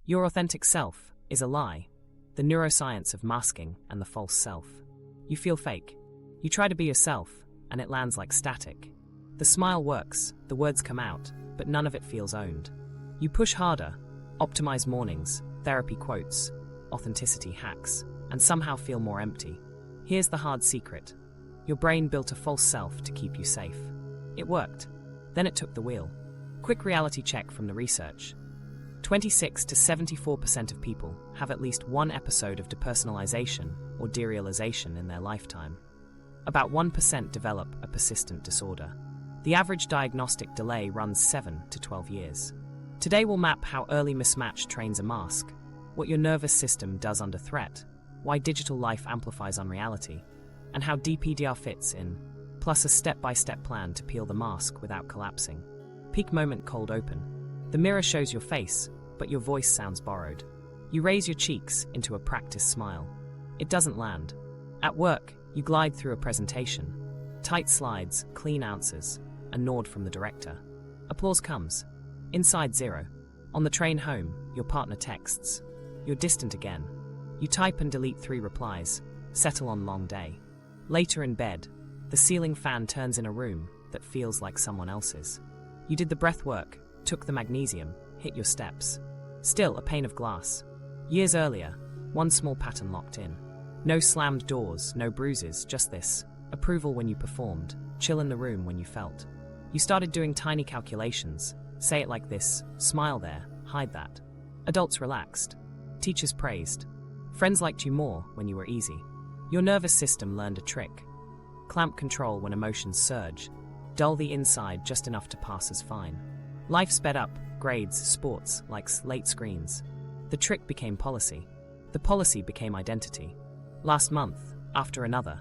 Your authentic self is a lie, the neuroscience of masking and the false self. You feel fake. You try to be yourself, and it lands like static. The smile works, the words come out, but none of it feels owned. You push harder, optimize mornings, therapy quotes, authenticity hacks, and somehow feel more empty. Here's the hard secret. Your brain built a false self to keep you safe. It worked. Then it took the wheel. Quick reality check from the research. 26 to 74% of people have at least one episode of depersonalization or derealization in their lifetime. About 1% develop a persistent disorder. The average diagnostic delay runs 7 to 12 years. Today we'll map how early mismatch trains a mask, what your nervous system does under threat, why digital life amplifies unreality, and how DPDR fits in, plus a step-by-step plan to peel the mask without collapsing. Peak moment cold open. The mirror shows your face, but your voice sounds borrowed. You raise your cheeks into a practiced smile. It doesn't land. At work, you glide through a presentation. Tight slides, clean answers, a nod from the director. Applause comes. Inside zero. On the train home, your partner texts. You're distant again. You type and delete 3 replies. Settle on long day. Later in bed, the ceiling fan turns in a room that feels like someone else's. You did the breath work, took the magnesium, hit your steps. Still a pane of glass. Years earlier, one small pattern locked in. No slammed doors, no bruises, just this. Approval when you performed, chill in the room when you felt. You started doing tiny calculations. Say it like this, smile there, hide that. Adults relaxed. Teachers praised. Friends liked you more when you were easy. Your nervous system learned a trick. Clamp control when emotions surge. Dull the inside just enough to pass as fine. Life sped up, grades, sports, likes, late screens. The trick became policy. The policy became identity. Last month, after another,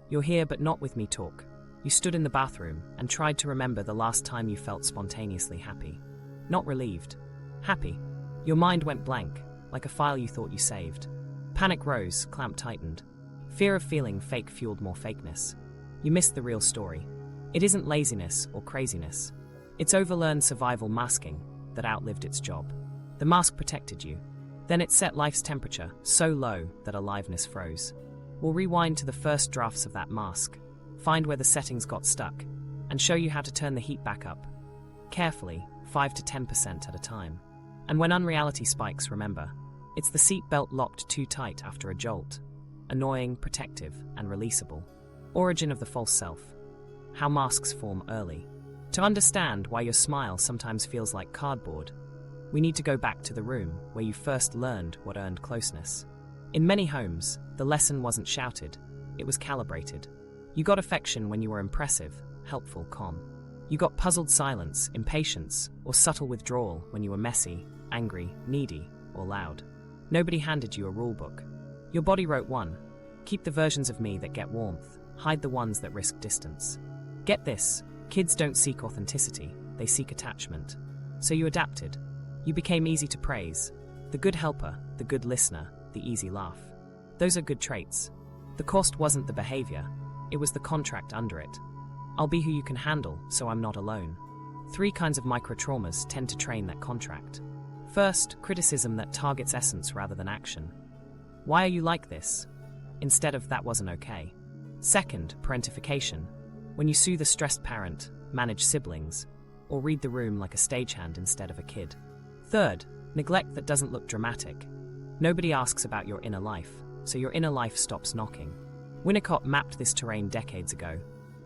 you're here but not with me talk. You stood in the bathroom and tried to remember the last time you felt spontaneously happy. Not relieved. Happy. Your mind went blank, like a file you thought you saved. Panic rose, clamp tightened. Fear of feeling fake fueled more fakeness. You missed the real story. It isn't laziness or craziness. It's overlearned survival masking that outlived its job. The mask protected you. Then it set life's temperature so low that aliveness froze. We'll rewind to the first drafts of that mask, find where the settings got stuck, and show you how to turn the heat back up. Carefully, 5 to 10% at a time. And when unreality spikes, remember, it's the seat belt locked too tight after a jolt. Annoying, protective, and releasable. Origin of the false self. How masks form early. To understand why your smile sometimes feels like cardboard, we need to go back to the room where you first learned what earned closeness. In many homes, the lesson wasn't shouted, it was calibrated. You got affection when you were impressive, helpful, calm. You got puzzled silence, impatience, or subtle withdrawal when you were messy, angry, needy, or loud. Nobody handed you a rulebook. Your body wrote one. Keep the versions of me that get warmth, hide the ones that risk distance. Get this, kids don't seek authenticity, they seek attachment. So you adapted. You became easy to praise. The good helper, the good listener, the easy laugh. Those are good traits. The cost wasn't the behavior, it was the contract under it. I'll be who you can handle, so I'm not alone. 3 kinds of microtraumas tend to train that contract. First, criticism that targets essence rather than action. Why are you like this? Instead of that wasn't okay. Second, parentification. When you soothe a stressed parent, manage siblings, or read the room like a stagehand instead of a kid. Third, neglect that doesn't look dramatic. Nobody asks about your inner life, so your inner life stops knocking. Winnicott mapped this terrain decades ago.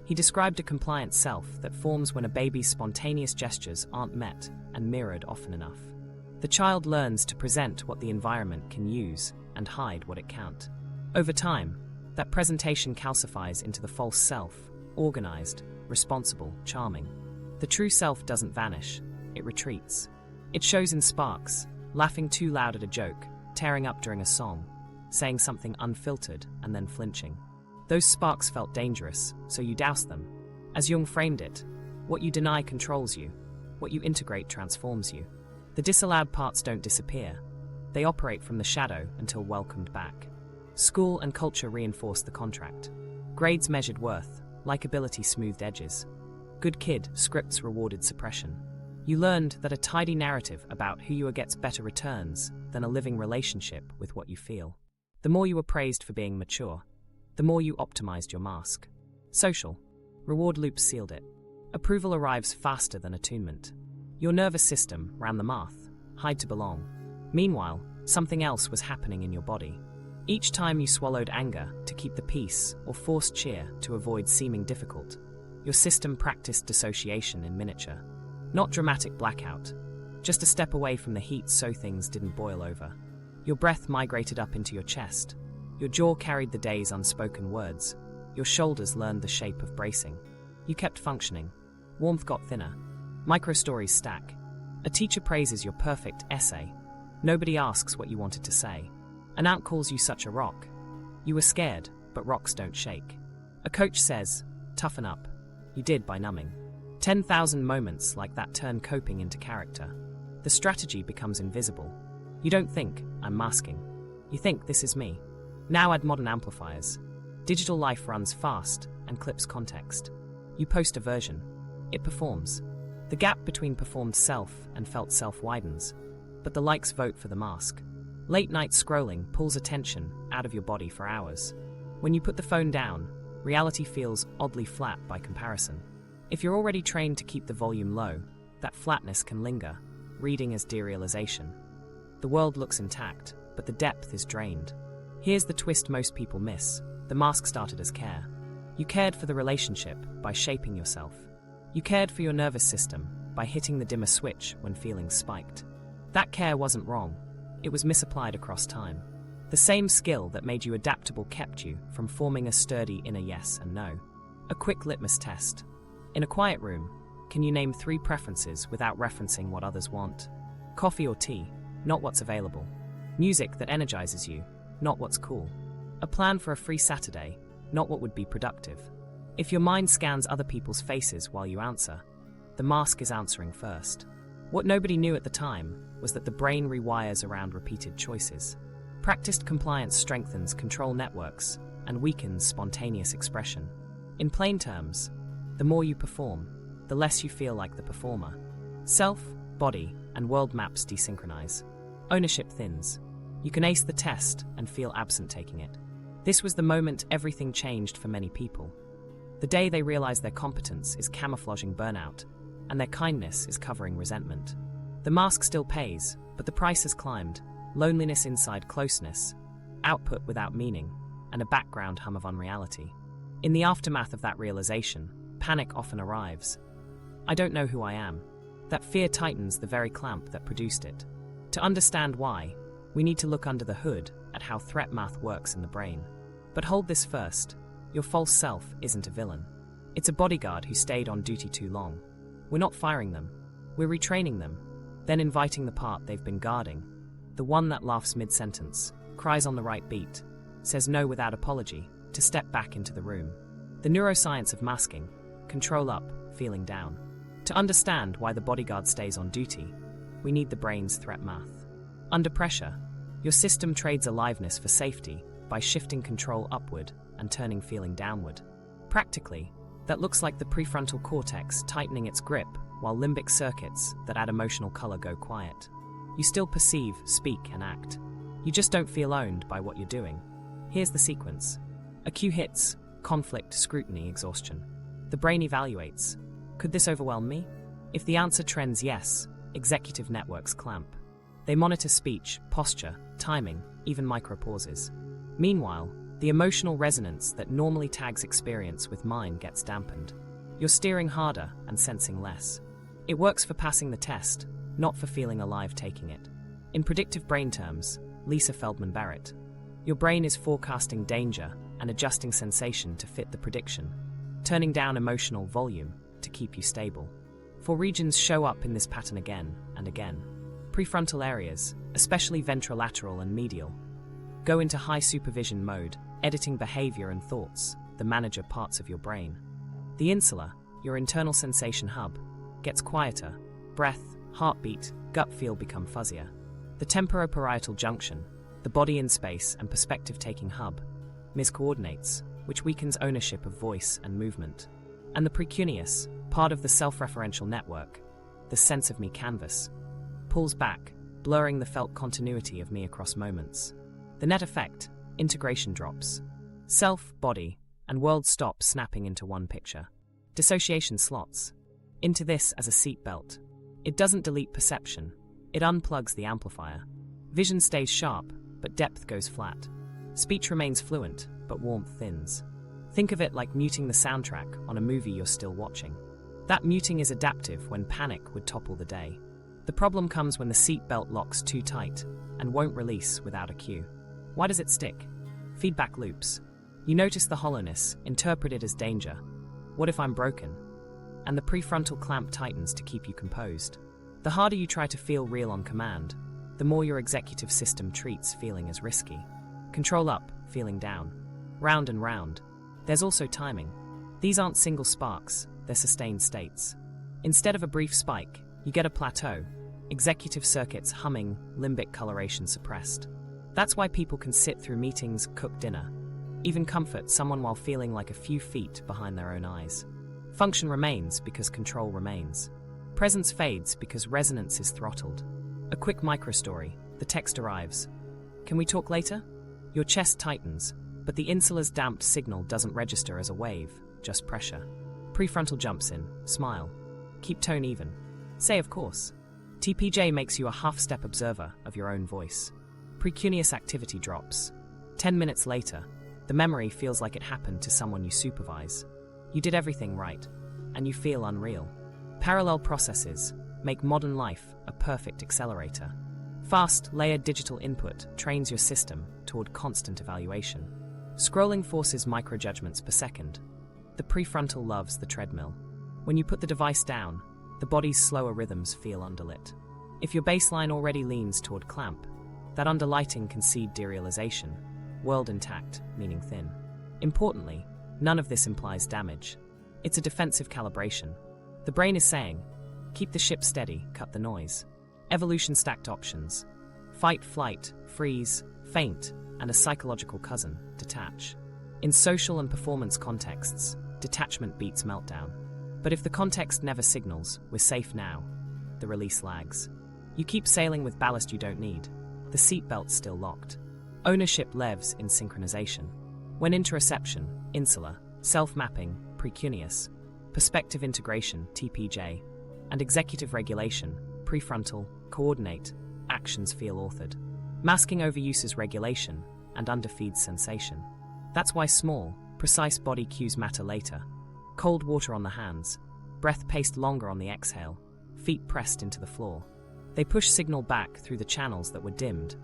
He described a compliant self that forms when a baby's spontaneous gestures aren't met and mirrored often enough. The child learns to present what the environment can use and hide what it can't. Over time, that presentation calcifies into the false self, organized, responsible, charming. The true self doesn't vanish, it retreats. It shows in sparks, laughing too loud at a joke, tearing up during a song, saying something unfiltered and then flinching. Those sparks felt dangerous, so you doused them. As Jung framed it, what you deny controls you, what you integrate transforms you. The disallowed parts don't disappear. They operate from the shadow until welcomed back. School and culture reinforced the contract. Grades measured worth, likability smoothed edges. Good kid, scripts rewarded suppression. You learned that a tidy narrative about who you are gets better returns than a living relationship with what you feel. The more you were praised for being mature, the more you optimized your mask. Social. Reward loops sealed it. Approval arrives faster than attunement. Your nervous system ran the math, hide to belong. Meanwhile, something else was happening in your body. Each time you swallowed anger to keep the peace or forced cheer to avoid seeming difficult, your system practiced dissociation in miniature. Not dramatic blackout, just a step away from the heat so things didn't boil over. Your breath migrated up into your chest. Your jaw carried the day's unspoken words. Your shoulders learned the shape of bracing. You kept functioning. Warmth got thinner. Micro-stories stack. A teacher praises your perfect essay. Nobody asks what you wanted to say. An aunt calls you such a rock. You were scared, but rocks don't shake. A coach says, toughen up. You did by numbing. 10,000 moments like that turn coping into character. The strategy becomes invisible. You don't think, I'm masking. You think, this is me. Now add modern amplifiers. Digital life runs fast and clips context. You post a version. It performs. The gap between performed self and felt self widens, but the likes vote for the mask. Late night scrolling pulls attention out of your body for hours. When you put the phone down, reality feels oddly flat by comparison. If you're already trained to keep the volume low, that flatness can linger, reading as derealization. The world looks intact, but the depth is drained. Here's the twist most people miss. The mask started as care. You cared for the relationship by shaping yourself. You cared for your nervous system by hitting the dimmer switch when feelings spiked. That care wasn't wrong. It was misapplied across time. The same skill that made you adaptable kept you from forming a sturdy inner yes and no. A quick litmus test. In a quiet room, can you name 3 preferences without referencing what others want? Coffee or tea, not what's available. Music that energizes you, not what's cool. A plan for a free Saturday, not what would be productive. If your mind scans other people's faces while you answer, the mask is answering first. What nobody knew at the time was that the brain rewires around repeated choices. Practiced compliance strengthens control networks and weakens spontaneous expression. In plain terms, the more you perform, the less you feel like the performer. Self, body, and world maps desynchronize. Ownership thins. You can ace the test and feel absent taking it. This was the moment everything changed for many people. The day they realize their competence is camouflaging burnout, and their kindness is covering resentment. The mask still pays, but the price has climbed. Loneliness inside closeness, output without meaning, and a background hum of unreality. In the aftermath of that realization, panic often arrives. I don't know who I am. That fear tightens the very clamp that produced it. To understand why, we need to look under the hood at how threat math works in the brain. But hold this first. Your false self isn't a villain. It's a bodyguard who stayed on duty too long. We're not firing them. We're retraining them, then inviting the part they've been guarding. The one that laughs mid-sentence, cries on the right beat, says no without apology, to step back into the room. The neuroscience of masking, control up, feeling down. To understand why the bodyguard stays on duty, we need the brain's threat math. Under pressure, your system trades aliveness for safety by shifting control upward and turning feeling downward. Practically, that looks like the prefrontal cortex tightening its grip while limbic circuits that add emotional color go quiet. You still perceive, speak, and act. You just don't feel owned by what you're doing. Here's the sequence. A cue hits, conflict, scrutiny, exhaustion. The brain evaluates. Could this overwhelm me? If the answer trends yes, executive networks clamp. They monitor speech, posture, timing, even micropauses. Meanwhile, the emotional resonance that normally tags experience with mind gets dampened. You're steering harder and sensing less. It works for passing the test, not for feeling alive taking it. In predictive brain terms, Lisa Feldman Barrett, your brain is forecasting danger and adjusting sensation to fit the prediction, turning down emotional volume to keep you stable. 4 regions show up in this pattern again and again. Prefrontal areas, especially ventrolateral and medial, go into high supervision mode, editing behavior and thoughts, the manager parts of your brain. The insula, your internal sensation hub, gets quieter. Breath, heartbeat, gut feel become fuzzier. The temporoparietal junction, the body in space and perspective-taking hub, miscoordinates, which weakens ownership of voice and movement. And the precuneus, part of the self-referential network, the sense of me canvas, pulls back, blurring the felt continuity of me across moments. The net effect, integration drops. Self, body, and world stop snapping into one picture. Dissociation slots into this as a seatbelt. It doesn't delete perception, it unplugs the amplifier. Vision stays sharp, but depth goes flat. Speech remains fluent, but warmth thins. Think of it like muting the soundtrack on a movie you're still watching. That muting is adaptive when panic would topple the day. The problem comes when the seatbelt locks too tight and won't release without a cue. Why does it stick? Feedback loops. You notice the hollowness, interpret it as danger. What if I'm broken? And the prefrontal clamp tightens to keep you composed. The harder you try to feel real on command, the more your executive system treats feeling as risky. Control up, feeling down. Round and round. There's also timing. These aren't single sparks, they're sustained states. Instead of a brief spike, you get a plateau. Executive circuits humming, limbic coloration suppressed. That's why people can sit through meetings, cook dinner, even comfort someone while feeling like a few feet behind their own eyes. Function remains because control remains. Presence fades because resonance is throttled. A quick microstory, the text arrives. Can we talk later? Your chest tightens, but the insula's damped signal doesn't register as a wave, just pressure. Prefrontal jumps in, smile. Keep tone even. Say of course. TPJ makes you a half-step observer of your own voice. Precuneous activity drops. 10 minutes later, the memory feels like it happened to someone you supervise. You did everything right, and you feel unreal. Parallel processes make modern life a perfect accelerator. Fast, layered digital input trains your system toward constant evaluation. Scrolling forces microjudgments per second. The prefrontal loves the treadmill. When you put the device down, the body's slower rhythms feel underlit. If your baseline already leans toward clamp, that underlighting can seed derealization, world intact, meaning thin. Importantly, none of this implies damage. It's a defensive calibration. The brain is saying, keep the ship steady, cut the noise. Evolution stacked options. Fight, flight, freeze, faint, and a psychological cousin, detach. In social and performance contexts, detachment beats meltdown. But if the context never signals, we're safe now, the release lags. You keep sailing with ballast you don't need. The seatbelt's still locked. Ownership lives in synchronization. When interoception, insula, self-mapping, precuneous, perspective integration, TPJ, and executive regulation, prefrontal, coordinate, actions feel authored. Masking overuses regulation and underfeeds sensation. That's why small, precise body cues matter later. Cold water on the hands, breath paced longer on the exhale, feet pressed into the floor. They push signal back through the channels that were dimmed,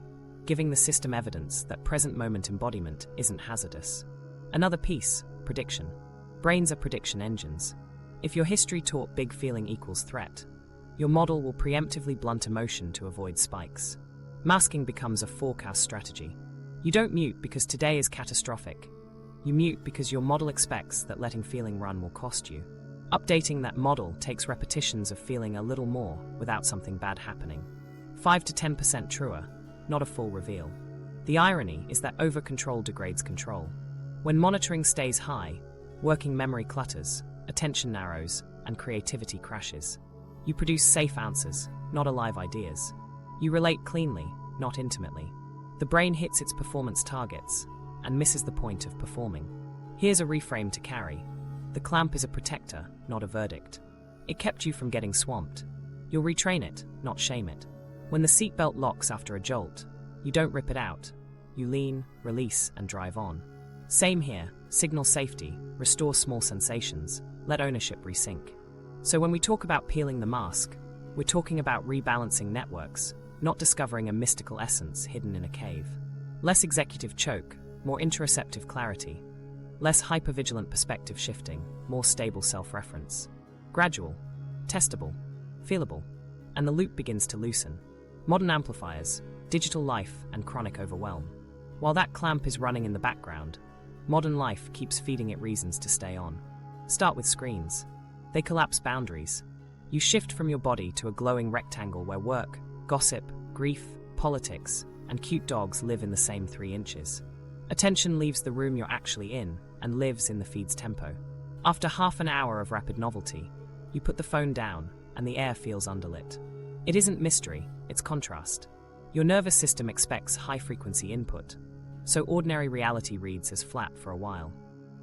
giving the system evidence that present moment embodiment isn't hazardous. Another piece, prediction. Brains are prediction engines. If your history taught big feeling equals threat, your model will preemptively blunt emotion to avoid spikes. Masking becomes a forecast strategy. You don't mute because today is catastrophic. You mute because your model expects that letting feeling run will cost you. Updating that model takes repetitions of feeling a little more without something bad happening. 5 to 10% truer, not a full reveal. The irony is that over-control degrades control. When monitoring stays high, working memory clutters, attention narrows, and creativity crashes. You produce safe answers, not alive ideas. You relate cleanly, not intimately. The brain hits its performance targets and misses the point of performing. Here's a reframe to carry. The clamp is a protector, not a verdict. It kept you from getting swamped. You'll retrain it, not shame it. When the seatbelt locks after a jolt, you don't rip it out. You lean, release, and drive on. Same here, signal safety, restore small sensations, let ownership resync. So when we talk about peeling the mask, we're talking about rebalancing networks, not discovering a mystical essence hidden in a cave. Less executive choke, more interoceptive clarity. Less hypervigilant perspective shifting, more stable self-reference. Gradual, testable, feelable, and the loop begins to loosen. Modern amplifiers, digital life, and chronic overwhelm. While that clamp is running in the background, modern life keeps feeding it reasons to stay on. Start with screens. They collapse boundaries. You shift from your body to a glowing rectangle where work, gossip, grief, politics, and cute dogs live in the same 3 inches. Attention leaves the room you're actually in and lives in the feed's tempo. After half an hour of rapid novelty, you put the phone down, and the air feels underlit. It isn't mystery, it's contrast. Your nervous system expects high-frequency input, so ordinary reality reads as flat for a while.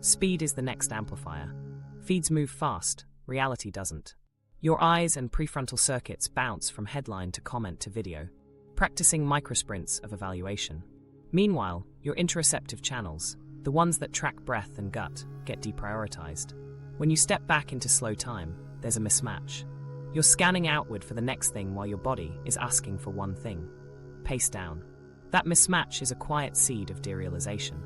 Speed is the next amplifier. Feeds move fast, reality doesn't. Your eyes and prefrontal circuits bounce from headline to comment to video, practicing microsprints of evaluation. Meanwhile, your interoceptive channels, the ones that track breath and gut, get deprioritized. When you step back into slow time, there's a mismatch. You're scanning outward for the next thing while your body is asking for one thing: pace down. That mismatch is a quiet seed of derealization.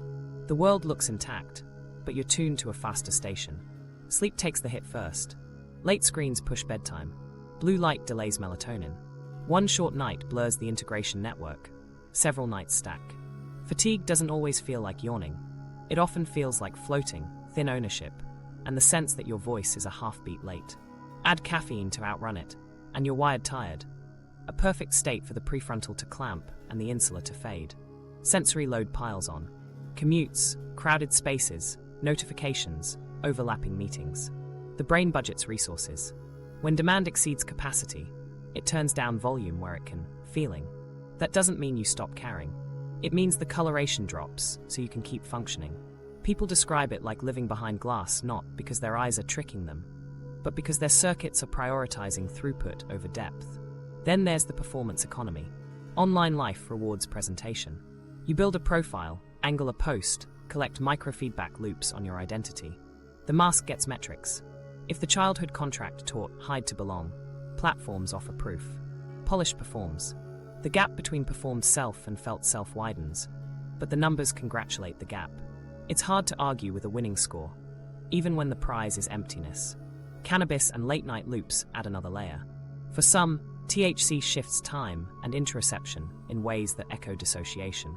The world looks intact, but you're tuned to a faster station. Sleep takes the hit first. Late screens push bedtime. Blue light delays melatonin. One short night blurs the integration network. Several nights stack. Fatigue doesn't always feel like yawning. It often feels like floating, thin ownership, and the sense that your voice is a half-beat late. Add caffeine to outrun it, and you're wired tired. A perfect state for the prefrontal to clamp and the insula to fade. Sensory load piles on. Commutes, crowded spaces, notifications, overlapping meetings. The brain budgets resources. When demand exceeds capacity, it turns down volume where it can. Feeling. That doesn't mean you stop caring. It means the coloration drops so you can keep functioning. People describe it like living behind glass, not because their eyes are tricking them, but because their circuits are prioritizing throughput over depth. Then there's the performance economy. Online life rewards presentation. You build a profile, angle a post, collect microfeedback loops on your identity. The mask gets metrics. If the childhood contract taught hide to belong, platforms offer proof. Polish performs. The gap between performed self and felt self widens, but the numbers congratulate the gap. It's hard to argue with a winning score, even when the prize is emptiness. Cannabis and late-night loops add another layer. For some, THC shifts time and interoception in ways that echo dissociation.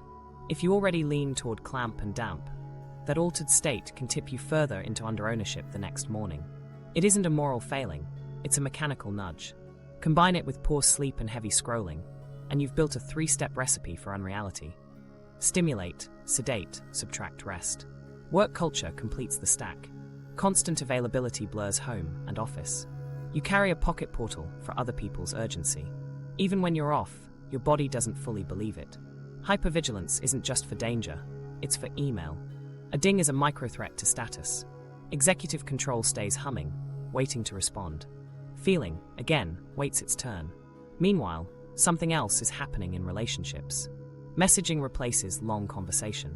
If you already lean toward clamp and damp, that altered state can tip you further into under-ownership the next morning. It isn't a moral failing, it's a mechanical nudge. Combine it with poor sleep and heavy scrolling, and you've built a 3-step recipe for unreality. Stimulate, sedate, subtract, rest. Work culture completes the stack. Constant availability blurs home and office. You carry a pocket portal for other people's urgency. Even when you're off, your body doesn't fully believe it. Hypervigilance isn't just for danger, it's for email. A ding is a micro-threat to status. Executive control stays humming, waiting to respond. Feeling, again, waits its turn. Meanwhile, something else is happening in relationships. Messaging replaces long conversation.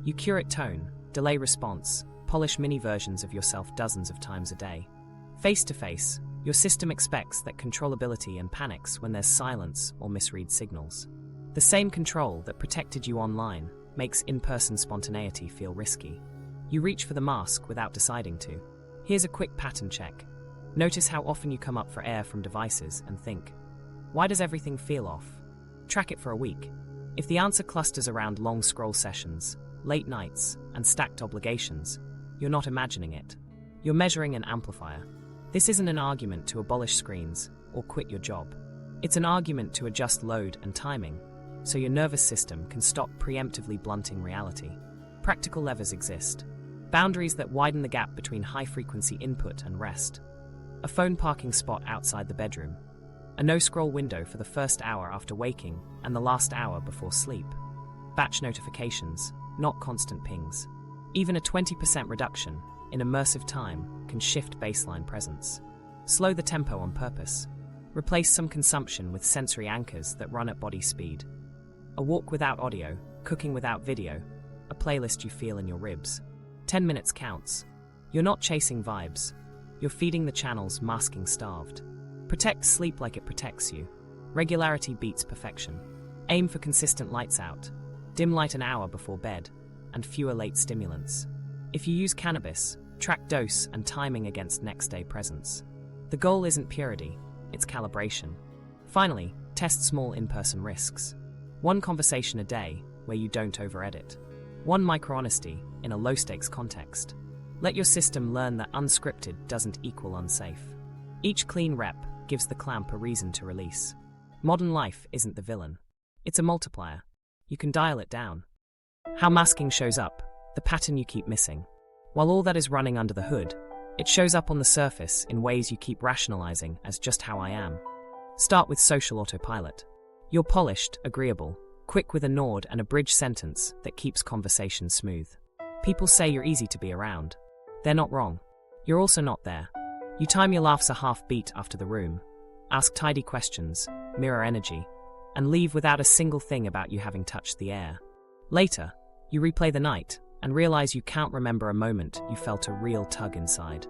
You curate tone, delay response, polish mini versions of yourself dozens of times a day. Face-to-face, your system expects that controllability and panics when there's silence or misread signals. The same control that protected you online makes in-person spontaneity feel risky. You reach for the mask without deciding to. Here's a quick pattern check. Notice how often you come up for air from devices and think, why does everything feel off? Track it for a week. If the answer clusters around long scroll sessions, late nights, and stacked obligations, you're not imagining it. You're measuring an amplifier. This isn't an argument to abolish screens or quit your job. It's an argument to adjust load and timing, so your nervous system can stop preemptively blunting reality. Practical levers exist. Boundaries that widen the gap between high-frequency input and rest. A phone parking spot outside the bedroom. A no-scroll window for the first hour after waking and the last hour before sleep. Batch notifications, not constant pings. Even a 20% reduction in immersive time can shift baseline presence. Slow the tempo on purpose. Replace some consumption with sensory anchors that run at body speed. A walk without audio, cooking without video, a playlist you feel in your ribs. 10 minutes counts. You're not chasing vibes. You're feeding the channels masking starved. Protect sleep like it protects you. Regularity beats perfection. Aim for consistent lights out. Dim light an hour before bed, and fewer late stimulants. If you use cannabis, track dose and timing against next day presence. The goal isn't purity, it's calibration. Finally, test small in-person risks. One conversation a day where you don't over-edit. One micro-honesty in a low-stakes context. Let your system learn that unscripted doesn't equal unsafe. Each clean rep gives the clamp a reason to release. Modern life isn't the villain. It's a multiplier. You can dial it down. How masking shows up, the pattern you keep missing. While all that is running under the hood, It shows up on the surface in ways you keep rationalizing as just how I am. Start with social autopilot. You're polished, agreeable, quick with a nod and a bridge sentence that keeps conversation smooth. People say you're easy to be around. They're not wrong. You're also not there. You time your laughs a half beat after the room, ask tidy questions, mirror energy, and leave without a single thing about you having touched the air. Later, you replay the night and realize you can't remember a moment you felt a real tug inside.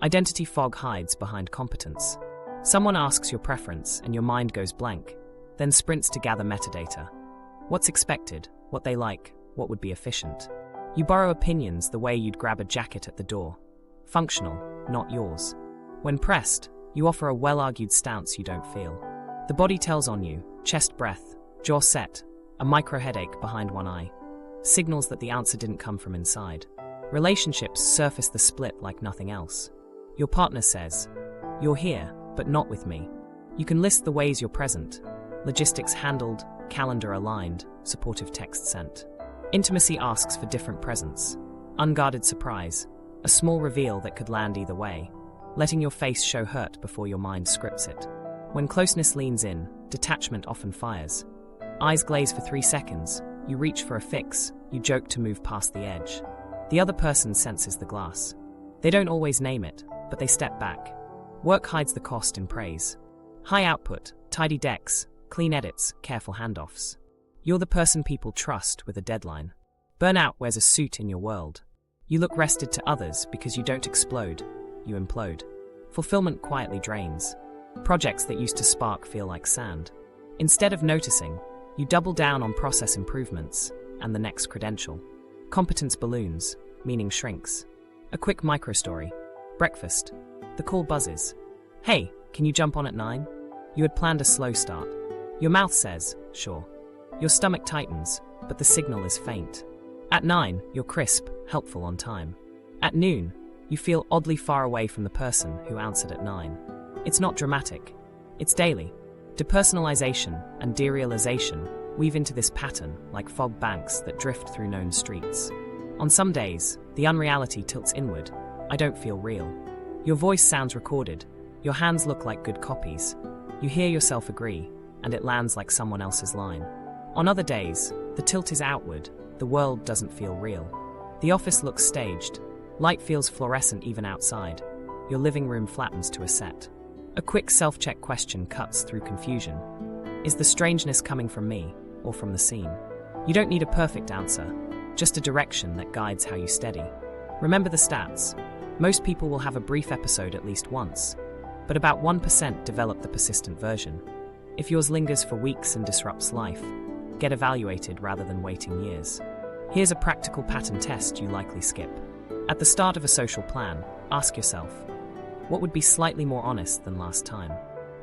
Identity fog hides behind competence. Someone asks your preference and your mind goes blank, then sprints to gather metadata. What's expected, what they like, what would be efficient. You borrow opinions the way you'd grab a jacket at the door. Functional, not yours. When pressed, you offer a well-argued stance you don't feel. The body tells on you, chest breath, jaw set, a micro headache behind one eye. Signals that the answer didn't come from inside. Relationships surface the split like nothing else. Your partner says, "You're here, but not with me." You can list the ways you're present. Logistics handled, calendar aligned, supportive text sent. Intimacy asks for different presence. Unguarded surprise, a small reveal that could land either way. Letting your face show hurt before your mind scripts it. When closeness leans in, detachment often fires. Eyes glaze for 3 seconds, you reach for a fix, you joke to move past the edge. The other person senses the glass. They don't always name it, but they step back. Work hides the cost in praise. High output, tidy decks, clean edits, careful handoffs. You're the person people trust with a deadline. Burnout wears a suit in your world. You look rested to others because you don't explode, you implode. Fulfillment quietly drains. Projects that used to spark feel like sand. Instead of noticing, you double down on process improvements and the next credential. Competence balloons, meaning shrinks. A quick micro-story. Breakfast. The call buzzes. "Hey, can you jump on at 9? You had planned a slow start. Your mouth says, "Sure." Your stomach tightens, but the signal is faint. At 9, you're crisp, helpful on time. At noon, you feel oddly far away from the person who answered at 9. It's not dramatic. It's daily. Depersonalization and derealization weave into this pattern like fog banks that drift through known streets. On some days, the unreality tilts inward. I don't feel real. Your voice sounds recorded. Your hands look like good copies. You hear yourself agree, and it lands like someone else's line. On other days, the tilt is outward. The world doesn't feel real. The office looks staged. Light feels fluorescent even outside. Your living room flattens to a set. A quick self-check question cuts through confusion. Is the strangeness coming from me or from the scene? You don't need a perfect answer, just a direction that guides how you steady. Remember the stats. Most people will have a brief episode at least once, but about 1% develop the persistent version. If yours lingers for weeks and disrupts life, get evaluated rather than waiting years. Here's a practical pattern test you likely skip. At the start of a social plan, ask yourself, what would be slightly more honest than last time?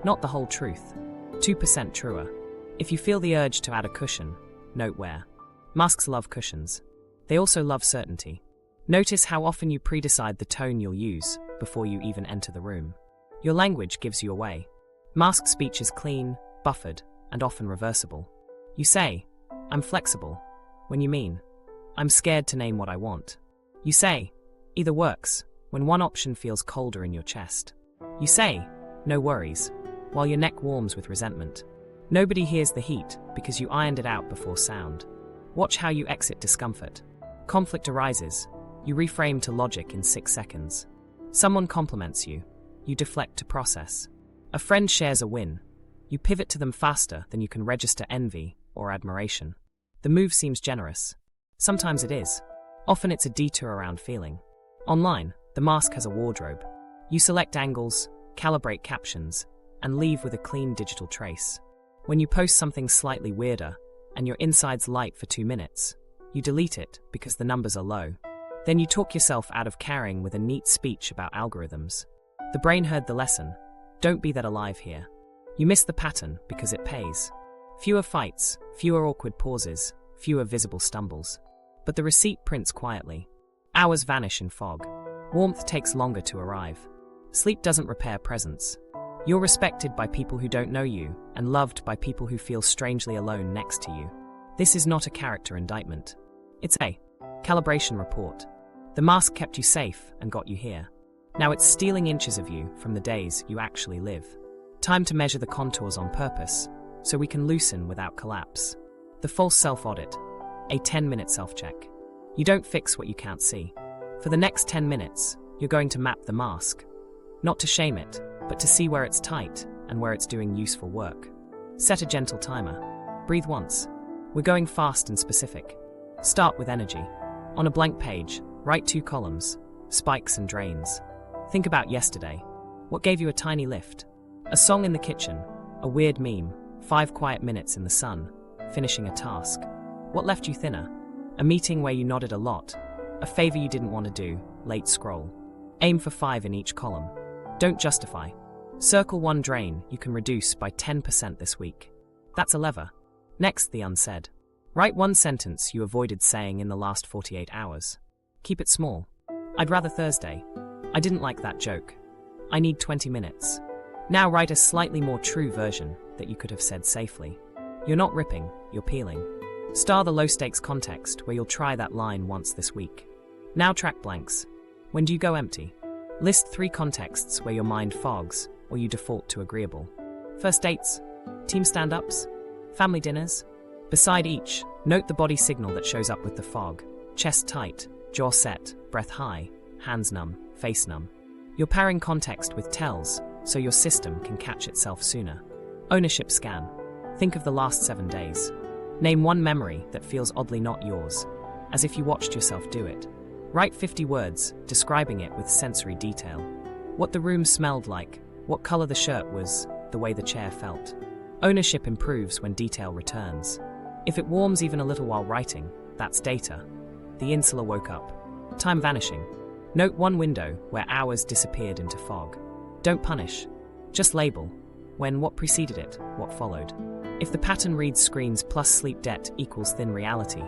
Not the whole truth. 2% truer. If you feel the urge to add a cushion, note where. Masks love cushions. They also love certainty. Notice how often you pre-decide the tone you'll use before you even enter the room. Your language gives you away. Masked speech is clean, buffered, and often reversible. You say, "I'm flexible," when you mean, "I'm scared to name what I want." You say, "Either works," when one option feels colder in your chest. You say, "No worries," while your neck warms with resentment. Nobody hears the heat because you ironed it out before sound. Watch how you exit discomfort. Conflict arises. You reframe to logic in 6 seconds. Someone compliments you. You deflect to process. A friend shares a win. You pivot to them faster than you can register envy or admiration. The move seems generous. Sometimes it is. Often it's a detour around feeling. Online, the mask has a wardrobe. You select angles, calibrate captions, and leave with a clean digital trace. When you post something slightly weirder, and your insides light for 2 minutes, you delete it because the numbers are low. Then you talk yourself out of caring with a neat speech about algorithms. The brain heard the lesson. Don't be that alive here. You miss the pattern because it pays. Fewer fights, fewer awkward pauses, fewer visible stumbles. But the receipt prints quietly. Hours vanish in fog. Warmth takes longer to arrive. Sleep doesn't repair presence. You're respected by people who don't know you and loved by people who feel strangely alone next to you. This is not a character indictment. It's a calibration report. The mask kept you safe and got you here. Now it's stealing inches of you from the days you actually live. Time to measure the contours on purpose, so we can loosen without collapse. The false self-audit, a 10-minute self-check. You don't fix what you can't see. For the next 10 minutes, you're going to map the mask. Not to shame it, but to see where it's tight and where it's doing useful work. Set a gentle timer. Breathe once. We're going fast and specific. Start with energy. On a blank page, write 2 columns, spikes and drains. Think about yesterday. What gave you a tiny lift? A song in the kitchen, a weird meme, 5 quiet minutes in the sun, finishing a task. What left you thinner? A meeting where you nodded a lot, a favor you didn't want to do, late scroll. Aim for 5 in each column. Don't justify. Circle 1 drain you can reduce by 10% this week. That's a lever. Next, the unsaid. Write 1 sentence you avoided saying in the last 48 hours. Keep it small. I'd rather Thursday. I didn't like that joke. I need 20 minutes. Now write a slightly more true version that you could have said safely. You're not ripping, you're peeling. Star the low-stakes context where you'll try that line once this week. Now track blanks. When do you go empty? List 3 contexts where your mind fogs or you default to agreeable. First dates, team stand-ups, family dinners. Beside each, note the body signal that shows up with the fog. Chest tight, jaw set, breath high, hands numb, face numb. You're pairing context with tells, so your system can catch itself sooner. Ownership scan. Think of the last 7 days. Name 1 memory that feels oddly not yours, as if you watched yourself do it. Write 50 words, describing it with sensory detail. What the room smelled like, what color the shirt was, the way the chair felt. Ownership improves when detail returns. If it warms even a little while writing, that's data. The insula woke up. Time vanishing. Note 1 window where hours disappeared into fog. Don't punish. Just label. When what preceded it, what followed. If the pattern reads screens plus sleep debt equals thin reality,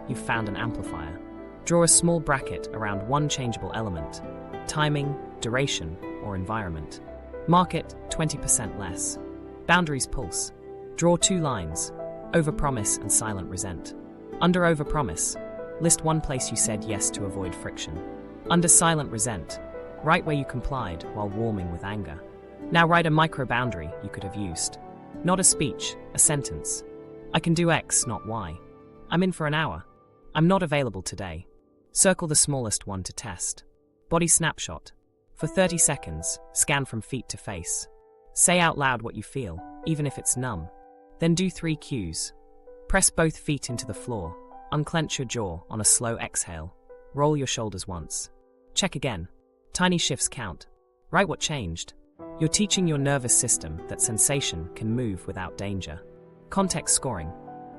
you've found an amplifier. Draw a small bracket around 1 changeable element. Timing, duration, or environment. Mark it 20% less. Boundaries pulse. Draw 2 lines. Overpromise and silent resent. Under overpromise, list 1 place you said yes to avoid friction. Under silent resent, write where you complied while warming with anger. Now write a micro-boundary you could have used. Not a speech, a sentence. I can do X, not Y. I'm in for an hour. I'm not available today. Circle the smallest one to test. Body snapshot. For 30 seconds, scan from feet to face. Say out loud what you feel, even if it's numb. Then do 3 cues. Press both feet into the floor. Unclench your jaw on a slow exhale. Roll your shoulders once. Check again. Tiny shifts count. Write what changed. You're teaching your nervous system that sensation can move without danger. Context scoring.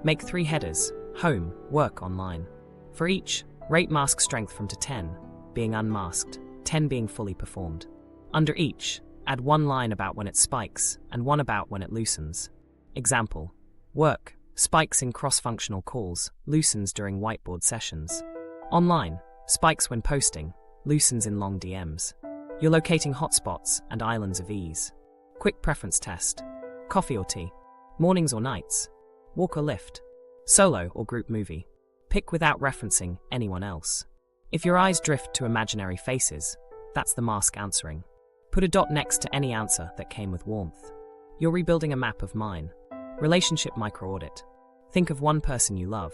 Make 3 headers: home, work, online. For each, rate mask strength from to 10, being unmasked, 10 being fully performed. Under each, add 1 line about when it spikes and 1 about when it loosens. Example: work, spikes in cross-functional calls, loosens during whiteboard sessions. Online, spikes when posting, loosens in long DMs. You're locating hotspots and islands of ease. Quick preference test. Coffee or tea? Mornings or nights? Walk or lift? Solo or group movie? Pick without referencing anyone else. If your eyes drift to imaginary faces, that's the mask answering. Put a dot next to any answer that came with warmth. You're rebuilding a map of mine. Relationship micro-audit. Think of 1 person you love.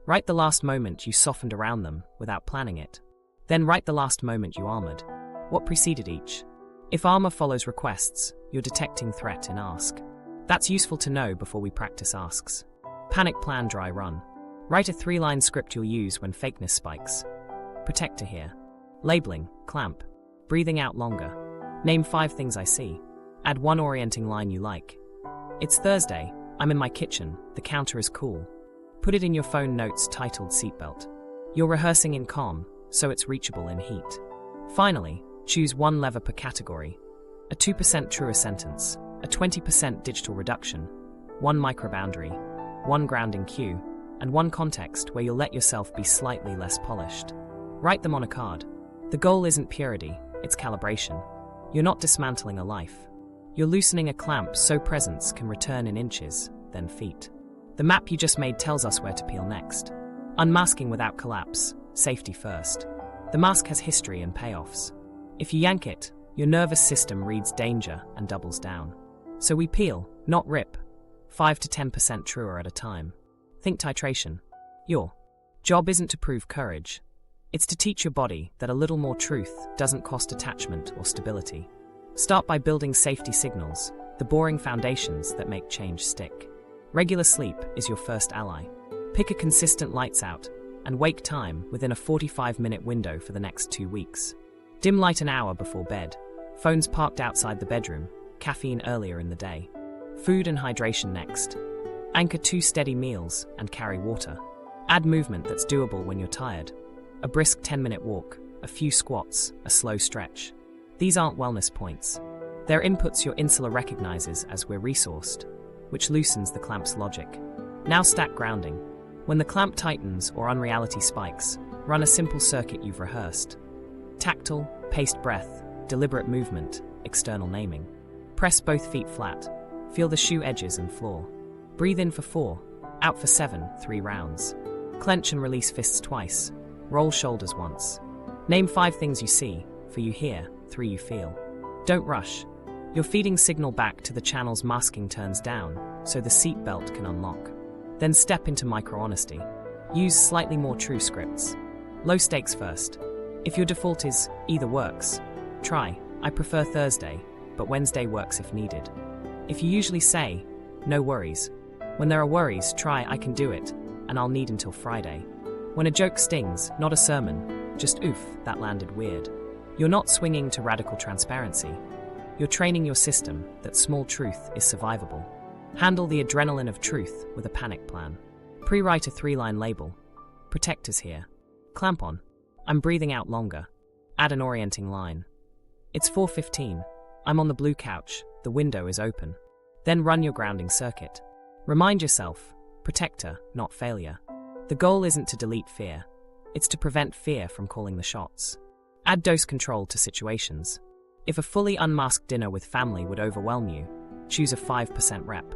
Write the last moment you softened around them without planning it. Then write the last moment you armored. What preceded each? If armor follows requests, you're detecting threat in ask. That's useful to know before we practice asks. Panic plan, dry run. Write a 3-line script you'll use when fakeness spikes. Protect to hear. Labeling, clamp. Breathing out longer. Name 5 things I see. Add 1 orienting line you like. It's Thursday, I'm in my kitchen, the counter is cool. Put it in your phone notes titled seatbelt. You're rehearsing in calm, so it's reachable in heat. Finally, choose 1 lever per category. A 2% truer sentence, a 20% digital reduction, 1 micro-boundary, 1 grounding cue, and 1 context where you'll let yourself be slightly less polished. Write them on a card. The goal isn't purity, it's calibration. You're not dismantling a life. You're loosening a clamp so presence can return in inches, then feet. The map you just made tells us where to peel next. Unmasking without collapse, safety first. The mask has history and payoffs. If you yank it, your nervous system reads danger and doubles down. So we peel, not rip, 5 to 10% truer at a time. Think titration. Your job isn't to prove courage. It's to teach your body that a little more truth doesn't cost attachment or stability. Start by building safety signals, the boring foundations that make change stick. Regular sleep is your first ally. Pick a consistent lights out and wake time within a 45-minute window for the next 2 weeks. Dim light an hour before bed. Phones parked outside the bedroom, caffeine earlier in the day. Food and hydration next. Anchor 2 steady meals and carry water. Add movement that's doable when you're tired. A brisk 10-minute walk, a few squats, a slow stretch. These aren't wellness points. They're inputs your insula recognizes as we're resourced, which loosens the clamp's logic. Now stack grounding. When the clamp tightens or unreality spikes, run a simple circuit you've rehearsed. Tactile, paced breath, deliberate movement, external naming. Press both feet flat. Feel the shoe edges and floor. Breathe in for 4, out for 7, 3 rounds. Clench and release fists twice. Roll shoulders once. Name 5 things you see, 4 you hear, 3 you feel. Don't rush. You're feeding signal back to the channel's masking turns down, so the seat belt can unlock. Then step into micro-honesty. Use slightly more true scripts. Low stakes first. If your default is, either works, try, I prefer Thursday, but Wednesday works if needed. If you usually say, no worries. When there are worries, try, I can do it, and I'll need until Friday. When a joke stings, not a sermon, just oof, that landed weird. You're not swinging to radical transparency. You're training your system that small truth is survivable. Handle the adrenaline of truth with a panic plan. Pre-write a 3-line label. Protectors here. Clamp on. I'm breathing out longer. Add an orienting line. It's 4:15. I'm on the blue couch. The window is open. Then run your grounding circuit. Remind yourself, protector, not failure. The goal isn't to delete fear. It's to prevent fear from calling the shots. Add dose control to situations. If a fully unmasked dinner with family would overwhelm you, choose a 5% rep.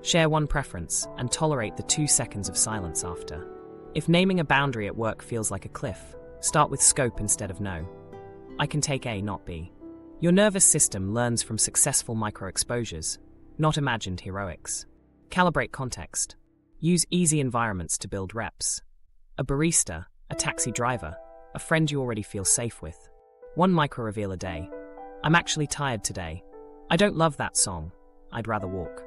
Share one preference and tolerate the 2 seconds of silence after. If naming a boundary at work feels like a cliff, start with scope instead of no. I can take A, not B. Your nervous system learns from successful micro-exposures, not imagined heroics. Calibrate context. Use easy environments to build reps. A barista, a taxi driver, a friend you already feel safe with. One micro-reveal a day. I'm actually tired today. I don't love that song. I'd rather walk.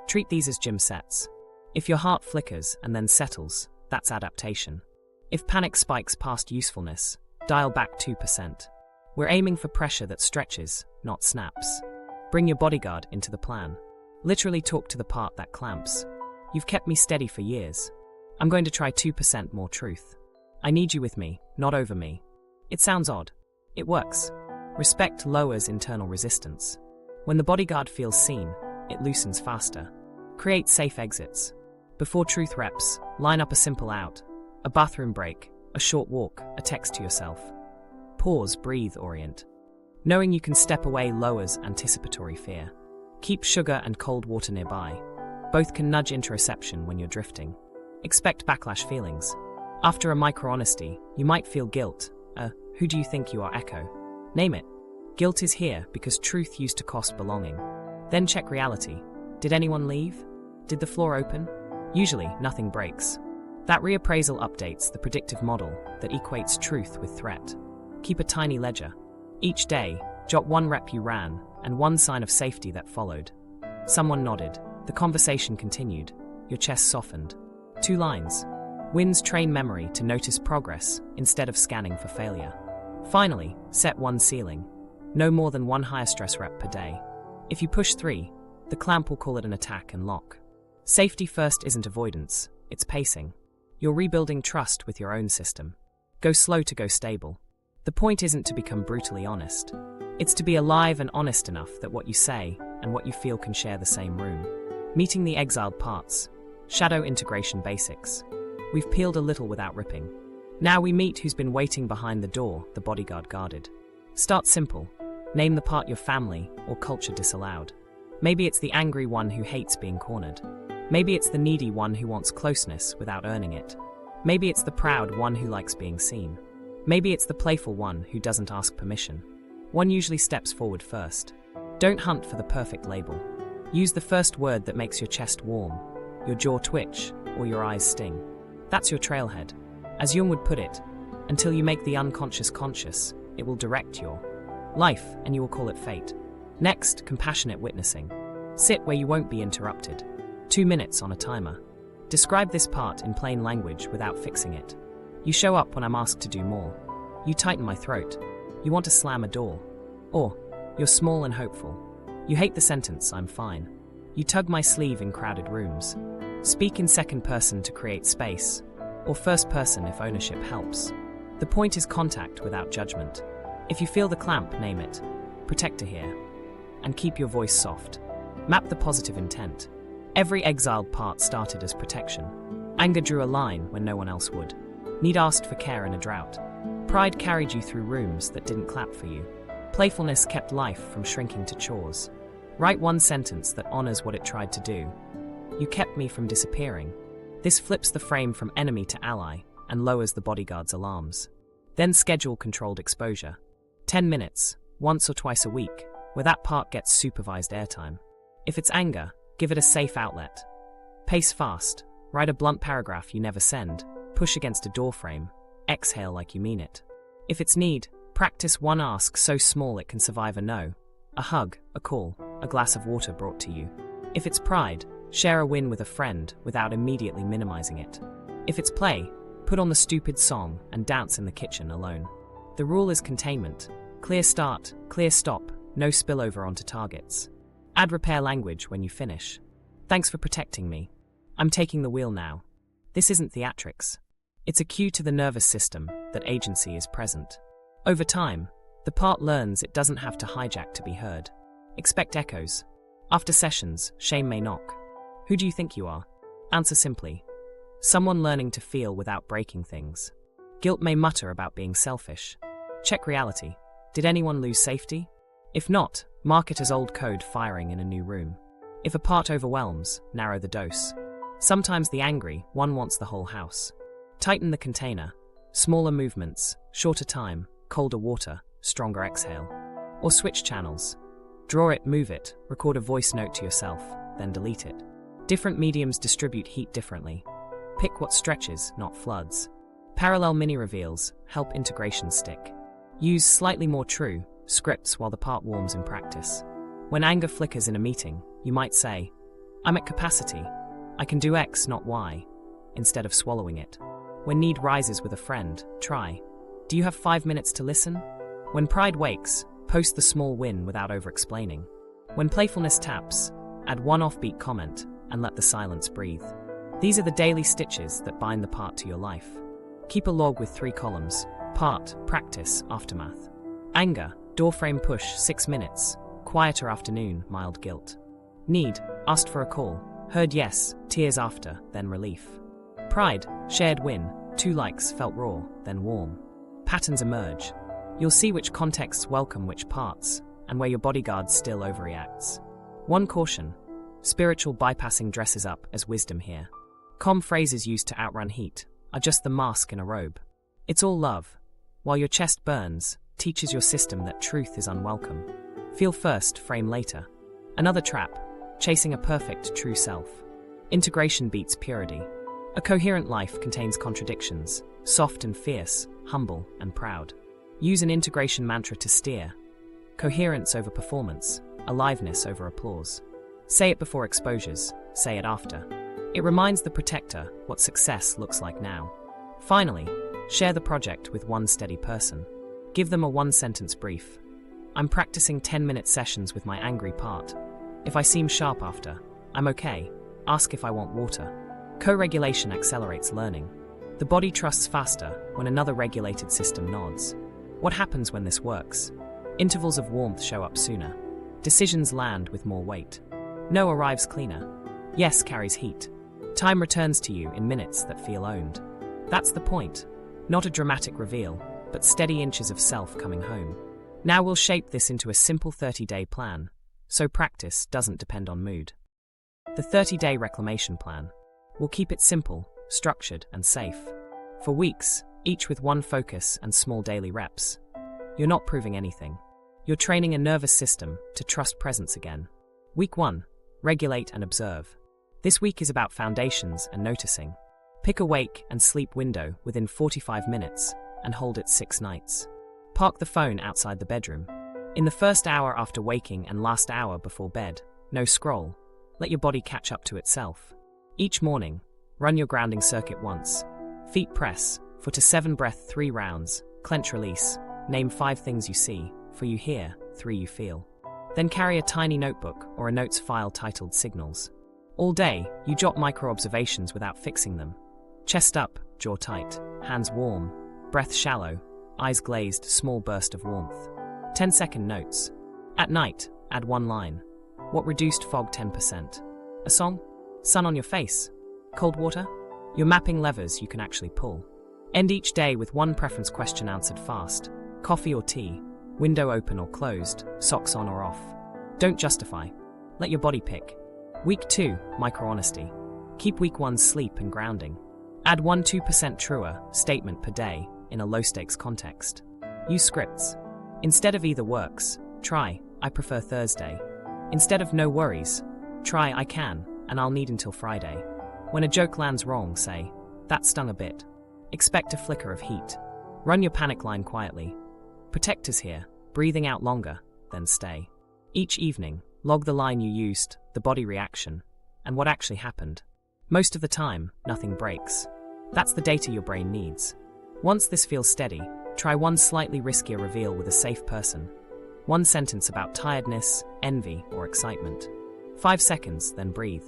Treat these as gym sets. If your heart flickers and then settles, that's adaptation. If panic spikes past usefulness, dial back 2%. We're aiming for pressure that stretches, not snaps. Bring your bodyguard into the plan. Literally talk to the part that clamps. You've kept me steady for years. I'm going to try 2% more truth. I need you with me, not over me. It sounds odd. It works. Respect lowers internal resistance. When the bodyguard feels seen, it loosens faster. Create safe exits. Before truth reps, line up a simple out, a bathroom break, a short walk, a text to yourself. Pause, breathe, orient. Knowing you can step away lowers anticipatory fear. Keep sugar and cold water nearby. Both can nudge interoception when you're drifting. Expect backlash feelings. After a micro-honesty, you might feel guilt. Who do you think you are echo? Name it. Guilt is here because truth used to cost belonging. Then check reality. Did anyone leave? Did the floor open? Usually, nothing breaks. That reappraisal updates the predictive model that equates truth with threat. Keep a tiny ledger. Each day, jot one rep you ran and one sign of safety that followed. Someone nodded. The conversation continued. Your chest softened. 2 lines. Wins train memory to notice progress instead of scanning for failure. Finally, set one ceiling. No more than 1 higher stress rep per day. If you push 3, the clamp will call it an attack and lock. Safety first isn't avoidance, it's pacing. You're rebuilding trust with your own system. Go slow to go stable. The point isn't to become brutally honest. It's to be alive and honest enough that what you say and what you feel can share the same room. Meeting the exiled parts. Shadow integration basics. We've peeled a little without ripping. Now we meet who's been waiting behind the door the bodyguard guarded. Start simple. Name the part your family or culture disallowed. Maybe it's the angry one who hates being cornered. Maybe it's the needy one who wants closeness without earning it. Maybe it's the proud one who likes being seen. Maybe it's the playful one who doesn't ask permission. One usually steps forward first. Don't hunt for the perfect label. Use the first word that makes your chest warm, your jaw twitch, or your eyes sting. That's your trailhead. As Jung would put it, until you make the unconscious conscious, it will direct your life, and you will call it fate. Next, compassionate witnessing. Sit where you won't be interrupted. 2 minutes on a timer. Describe this part in plain language without fixing it. You show up when I'm asked to do more. You tighten my throat. You want to slam a door. Or, you're small and hopeful. You hate the sentence, I'm fine. You tug my sleeve in crowded rooms. Speak in second person to create space, or first person if ownership helps. The point is contact without judgment. If you feel the clamp, name it. Protector here. And keep your voice soft. Map the positive intent. Every exiled part started as protection. Anger drew a line when no one else would. Need asked for care in a drought. Pride carried you through rooms that didn't clap for you. Playfulness kept life from shrinking to chores. Write one sentence that honors what it tried to do. You kept me from disappearing. This flips the frame from enemy to ally and lowers the bodyguard's alarms. Then schedule controlled exposure. 10 minutes, once or twice a week, where that part gets supervised airtime. If it's anger, give it a safe outlet. Pace fast, write a blunt paragraph you never send, push against a doorframe, exhale like you mean it. If it's need, practice one ask so small it can survive a no. A hug, a call, a glass of water brought to you. If it's pride, share a win with a friend without immediately minimizing it. If it's play, put on the stupid song and dance in the kitchen alone. The rule is containment. Clear start, clear stop, no spillover onto targets. Add repair language when you finish. Thanks for protecting me. I'm taking the wheel now. This isn't theatrics. It's a cue to the nervous system that agency is present. Over time, the part learns it doesn't have to hijack to be heard. Expect echoes. After sessions, shame may knock. Who do you think you are? Answer simply. Someone learning to feel without breaking things. Guilt may mutter about being selfish. Check reality. Did anyone lose safety? If not, mark it as old code firing in a new room. If a part overwhelms, narrow the dose. Sometimes the angry one wants the whole house. Tighten the container. Smaller movements, shorter time, colder water, stronger exhale. Or switch channels. Draw it, move it, record a voice note to yourself, then delete it. Different mediums distribute heat differently. Pick what stretches, not floods. Parallel mini-reveals help integration stick. Use slightly more true scripts while the part warms in practice. When anger flickers in a meeting, you might say, I'm at capacity. I can do X, not Y, instead of swallowing it. When need rises with a friend, try, do you have 5 minutes to listen? When pride wakes, post the small win without over-explaining. When playfulness taps, add one offbeat comment and let the silence breathe. These are the daily stitches that bind the part to your life. Keep a log with 3 columns: part, practice, aftermath. Anger, doorframe push, 6 minutes. Quieter afternoon, mild guilt. Need, asked for a call. Heard yes, tears after, then relief. Pride, shared win, 2 likes, felt raw, then warm. Patterns emerge. You'll see which contexts welcome which parts, and where your bodyguard still overreacts. One caution: spiritual bypassing dresses up as wisdom here. Calm phrases used to outrun heat are just the mask in a robe. It's all love. While your chest burns, teaches your system that truth is unwelcome. Feel first, frame later. Another trap: chasing a perfect, true self. Integration beats purity. A coherent life contains contradictions, soft and fierce, humble and proud. Use an integration mantra to steer. Coherence over performance, aliveness over applause. Say it before exposures, say it after. It reminds the protector what success looks like now. Finally, share the project with one steady person. Give them a 1-sentence brief. I'm practicing 10-minute sessions with my angry part. If I seem sharp after, I'm okay. Ask if I want water. Co-regulation accelerates learning. The body trusts faster when another regulated system nods. What happens when this works? Intervals of warmth show up sooner. Decisions land with more weight. No arrives cleaner. Yes carries heat. Time returns to you in minutes that feel owned. That's the point. Not a dramatic reveal, but steady inches of self coming home. Now we'll shape this into a simple 30-day plan, so practice doesn't depend on mood. The 30-day reclamation plan. We'll keep it simple, structured, and safe. For weeks, each with one focus and small daily reps. You're not proving anything. You're training a nervous system to trust presence again. Week 1. Regulate and observe. This week is about foundations and noticing. Pick a wake and sleep window within 45 minutes and hold it 6 nights. Park the phone outside the bedroom. In the first hour after waking and last hour before bed, no scroll. Let your body catch up to itself. Each morning, run your grounding circuit once. Feet press, 4 to 7 breath 3 rounds, clench release, name 5 things you see, 4 you hear, 3 you feel. Then carry a tiny notebook or a notes file titled Signals. All day, you jot micro-observations without fixing them. Chest up, jaw tight, hands warm, breath shallow, eyes glazed, small burst of warmth. 10-second notes. At night, add 1 line. What reduced fog 10%? A song? Sun on your face? Cold water? You're mapping levers you can actually pull. End each day with 1 preference question answered fast. Coffee or tea? Window open or closed? Socks on or off? Don't justify. Let your body pick. Week 2, micro-honesty. Keep week 1's sleep and grounding. Add 1 2% truer statement per day in a low-stakes context. Use scripts. Instead of either works, try, I prefer Thursday. Instead of no worries, try I can, and I'll need until Friday. When a joke lands wrong, say, that stung a bit. Expect a flicker of heat. Run your panic line quietly. Protectors here, breathing out longer, then stay. Each evening, log the line you used, the body reaction, and what actually happened. Most of the time, nothing breaks. That's the data your brain needs. Once this feels steady, try 1 slightly riskier reveal with a safe person. 1 sentence about tiredness, envy, or excitement. 5 seconds, then breathe.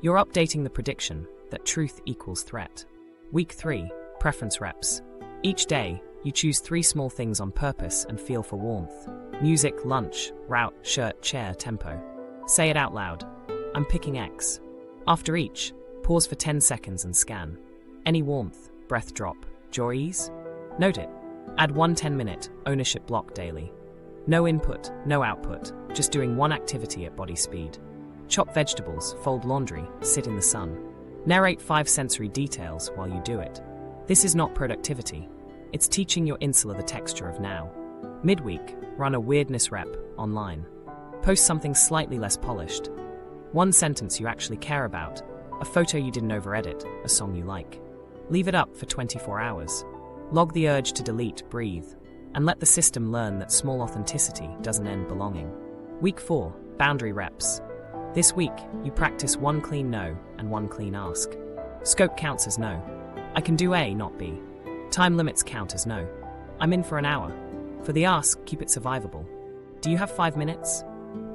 You're updating the prediction that truth equals threat. Week 3, preference reps. Each day, you choose 3 small things on purpose and feel for warmth. Music, lunch, route, shirt, chair, tempo. Say it out loud. I'm picking X. After each, pause for 10 seconds and scan. Any warmth, breath drop, jaw ease? Note it. Add 1 10-minute ownership block daily. No input, no output, just doing 1 activity at body speed. Chop vegetables, fold laundry, sit in the sun. Narrate 5 sensory details while you do it. This is not productivity. It's teaching your insula the texture of now. Midweek, run a weirdness rep online. Post something slightly less polished. 1 sentence you actually care about, a photo you didn't over-edit, a song you like. Leave it up for 24 hours. Log the urge to delete, breathe, and let the system learn that small authenticity doesn't end belonging. Week 4, boundary reps. This week, you practice 1 clean no and 1 clean ask. Scope counts as no. I can do A, not B. Time limits count as no. I'm in for an hour. For the ask, keep it survivable. Do you have 5 minutes?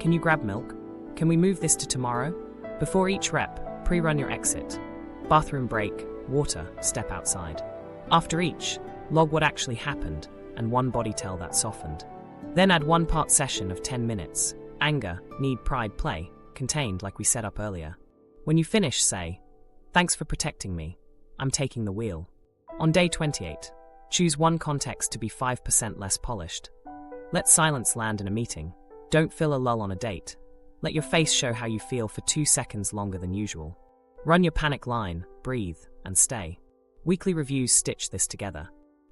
Can you grab milk? Can we move this to tomorrow? Before each rep, pre-run your exit. Bathroom break, water, step outside. After each, log what actually happened and 1 body tell that softened. Then add 1 part session of 10 minutes. Anger, need, pride, play, contained like we set up earlier. When you finish, say, thanks for protecting me. I'm taking the wheel. On day 28, choose 1 context to be 5% less polished. Let silence land in a meeting. Don't fill a lull on a date. Let your face show how you feel for 2 seconds longer than usual. Run your panic line, breathe, and stay. Weekly reviews stitch this together.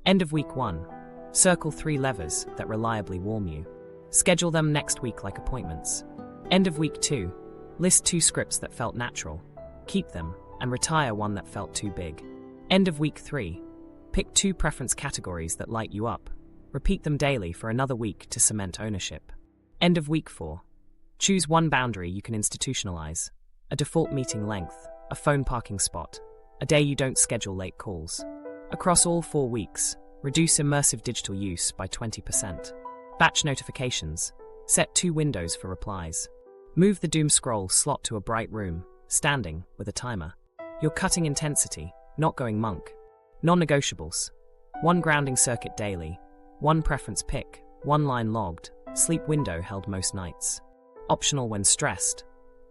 End of week 1. Circle 3 levers that reliably warm you. Schedule them next week like appointments. End of week 2. List 2 scripts that felt natural. Keep them, and retire 1 that felt too big. End of week 3. Pick 2 preference categories that light you up. Repeat them daily for another week to cement ownership. End of week 4. Choose 1 boundary you can institutionalize. A default meeting length, a phone parking spot, a day you don't schedule late calls. Across all 4 weeks, reduce immersive digital use by 20%. Batch notifications. Set 2 windows for replies. Move the doom scroll slot to a bright room, standing, with a timer. You're cutting intensity, not going monk. Non-negotiables. 1 grounding circuit daily. 1 preference pick. 1 line logged. Sleep window held most nights. Optional when stressed.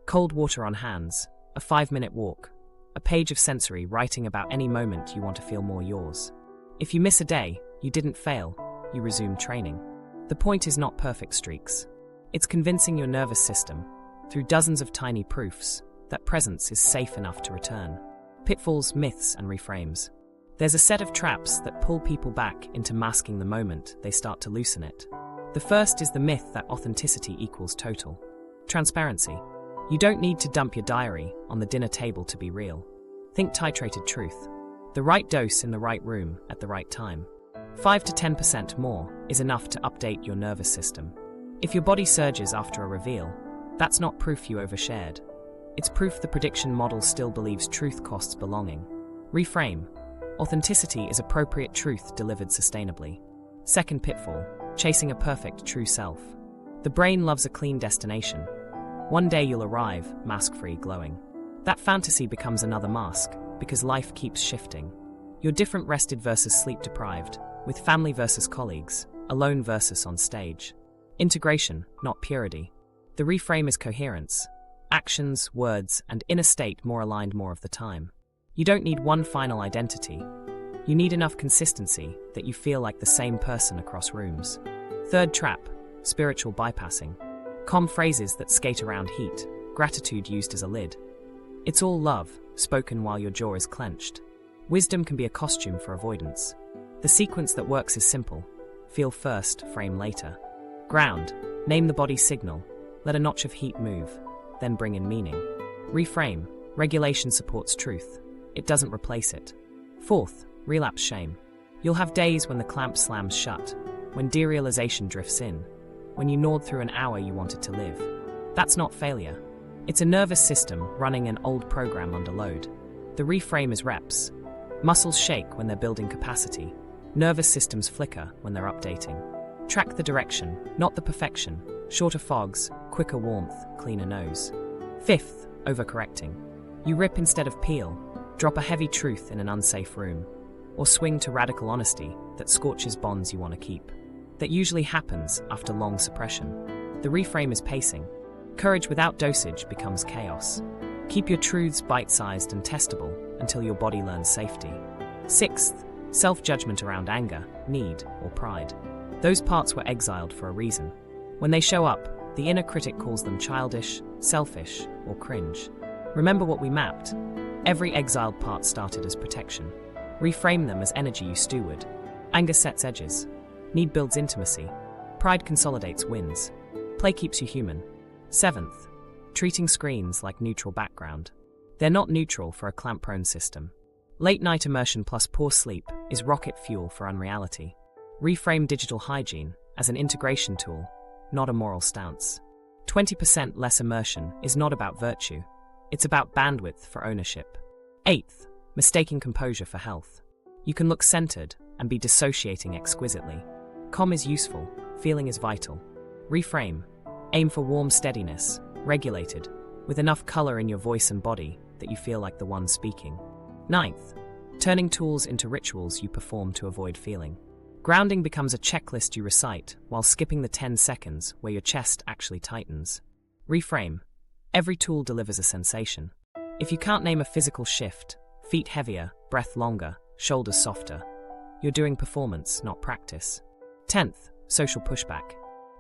Cold water on hands. A 5-minute walk. A page of sensory writing about any moment you want to feel more yours. If you miss a day, you didn't fail. You resume training. The point is not perfect streaks. It's convincing your nervous system, through dozens of tiny proofs, that presence is safe enough to return. Pitfalls, myths, and reframes. There's a set of traps that pull people back into masking the moment they start to loosen it. The first is the myth that authenticity equals total transparency. You don't need to dump your diary on the dinner table to be real. Think titrated truth. The right dose in the right room at the right time. 5 to 10% more is enough to update your nervous system. If your body surges after a reveal, that's not proof you overshared. It's proof the prediction model still believes truth costs belonging. Reframe. Authenticity is appropriate truth delivered sustainably. Second pitfall, chasing a perfect true self. The brain loves a clean destination. One day you'll arrive, mask-free, glowing. That fantasy becomes another mask, because life keeps shifting. You're different rested versus sleep-deprived, with family versus colleagues, alone versus on stage. Integration, not purity. The reframe is coherence. Actions, words, and inner state more aligned more of the time. You don't need one final identity. You need enough consistency that you feel like the same person across rooms. Third trap, spiritual bypassing. Calm phrases that skate around heat, gratitude used as a lid. It's all love, spoken while your jaw is clenched. Wisdom can be a costume for avoidance. The sequence that works is simple. Feel first, frame later. Ground, name the body signal. Let a notch of heat move, then bring in meaning. Reframe, regulation supports truth. It doesn't replace it. Fourth, relapse shame. You'll have days when the clamp slams shut, when derealization drifts in, when you gnawed through an hour you wanted to live. That's not failure. It's a nervous system running an old program under load. The reframe is reps. Muscles shake when they're building capacity. Nervous systems flicker when they're updating. Track the direction, not the perfection. Shorter fogs, quicker warmth, cleaner nose. Fifth, overcorrecting. You rip instead of peel. Drop a heavy truth in an unsafe room. Or swing to radical honesty that scorches bonds you want to keep. That usually happens after long suppression. The reframe is pacing. Courage without dosage becomes chaos. Keep your truths bite-sized and testable until your body learns safety. Sixth, self-judgment around anger, need, or pride. Those parts were exiled for a reason. When they show up, the inner critic calls them childish, selfish, or cringe. Remember what we mapped. Every exiled part started as protection. Reframe them as energy you steward. Anger sets edges. Need builds intimacy. Pride consolidates wins. Play keeps you human. Seventh, treating screens like neutral background. They're not neutral for a clamp-prone system. Late-night immersion plus poor sleep is rocket fuel for unreality. Reframe digital hygiene as an integration tool, not a moral stance. 20% less immersion is not about virtue. It's about bandwidth for ownership. Eighth, mistaking composure for health. You can look centered and be dissociating exquisitely. Calm is useful, feeling is vital. Reframe. Aim for warm steadiness, regulated, with enough color in your voice and body that you feel like the one speaking. Ninth, turning tools into rituals you perform to avoid feeling. Grounding becomes a checklist you recite while skipping the 10 seconds where your chest actually tightens. Reframe. Every tool delivers a sensation. If you can't name a physical shift, feet heavier, breath longer, shoulders softer, you're doing performance, not practice. 10th, social pushback.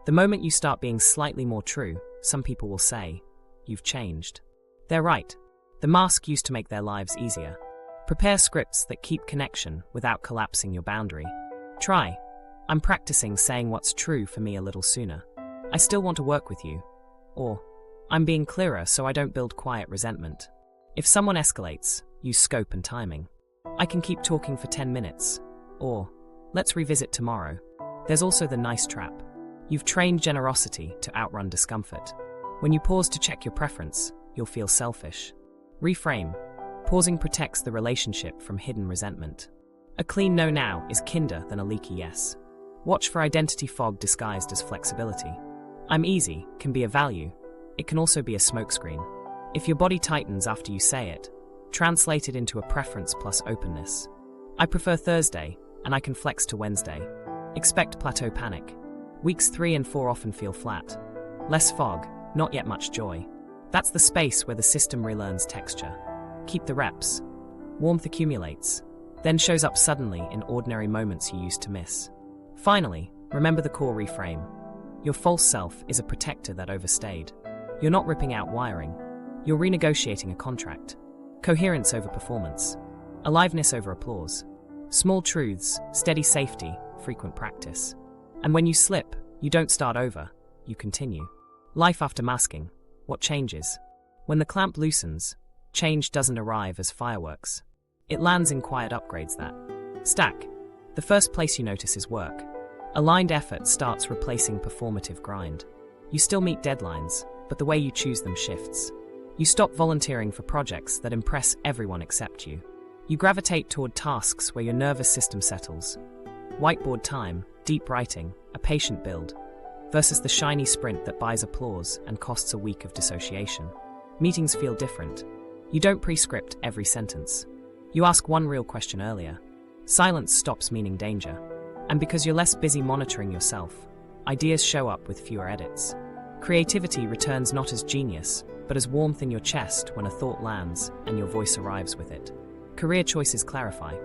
The moment you start being slightly more true, some people will say, "You've changed." They're right. The mask used to make their lives easier. Prepare scripts that keep connection without collapsing your boundary. Try. I'm practicing saying what's true for me a little sooner. I still want to work with you. Or, I'm being clearer so I don't build quiet resentment. If someone escalates, use scope and timing. I can keep talking for 10 minutes. Or, let's revisit tomorrow. There's also the nice trap. You've trained generosity to outrun discomfort. When you pause to check your preference, you'll feel selfish. Reframe. Pausing protects the relationship from hidden resentment. A clean no now is kinder than a leaky yes. Watch for identity fog disguised as flexibility. I'm easy can be a value. It can also be a smokescreen. If your body tightens after you say it, translate it into a preference plus openness. I prefer Thursday, and I can flex to Wednesday. Expect plateau panic. Weeks 3 and 4 often feel flat. Less fog, not yet much joy. That's the space where the system relearns texture. Keep the reps. Warmth accumulates, then shows up suddenly in ordinary moments you used to miss. Finally, remember the core reframe. Your false self is a protector that overstayed. You're not ripping out wiring. You're renegotiating a contract. Coherence over performance. Aliveness over applause. Small truths, steady safety, frequent practice. And when you slip, You don't start over, you continue. Life after masking. What changes? When the clamp loosens, change doesn't arrive as fireworks. It lands in quiet upgrades that stack. The first place you notice is work. Aligned effort starts replacing performative grind. You still meet deadlines, but the way you choose them shifts. You stop volunteering for projects that impress everyone except you. You gravitate toward tasks where your nervous system settles. Whiteboard time, deep writing, a patient build, versus the shiny sprint that buys applause and costs a week of dissociation. Meetings feel different. You don't pre-script every sentence. You ask one real question earlier. Silence stops meaning danger. And because you're less busy monitoring yourself, ideas show up with fewer edits. Creativity returns not as genius, but as warmth in your chest when a thought lands and your voice arrives with it. Career choices clarify.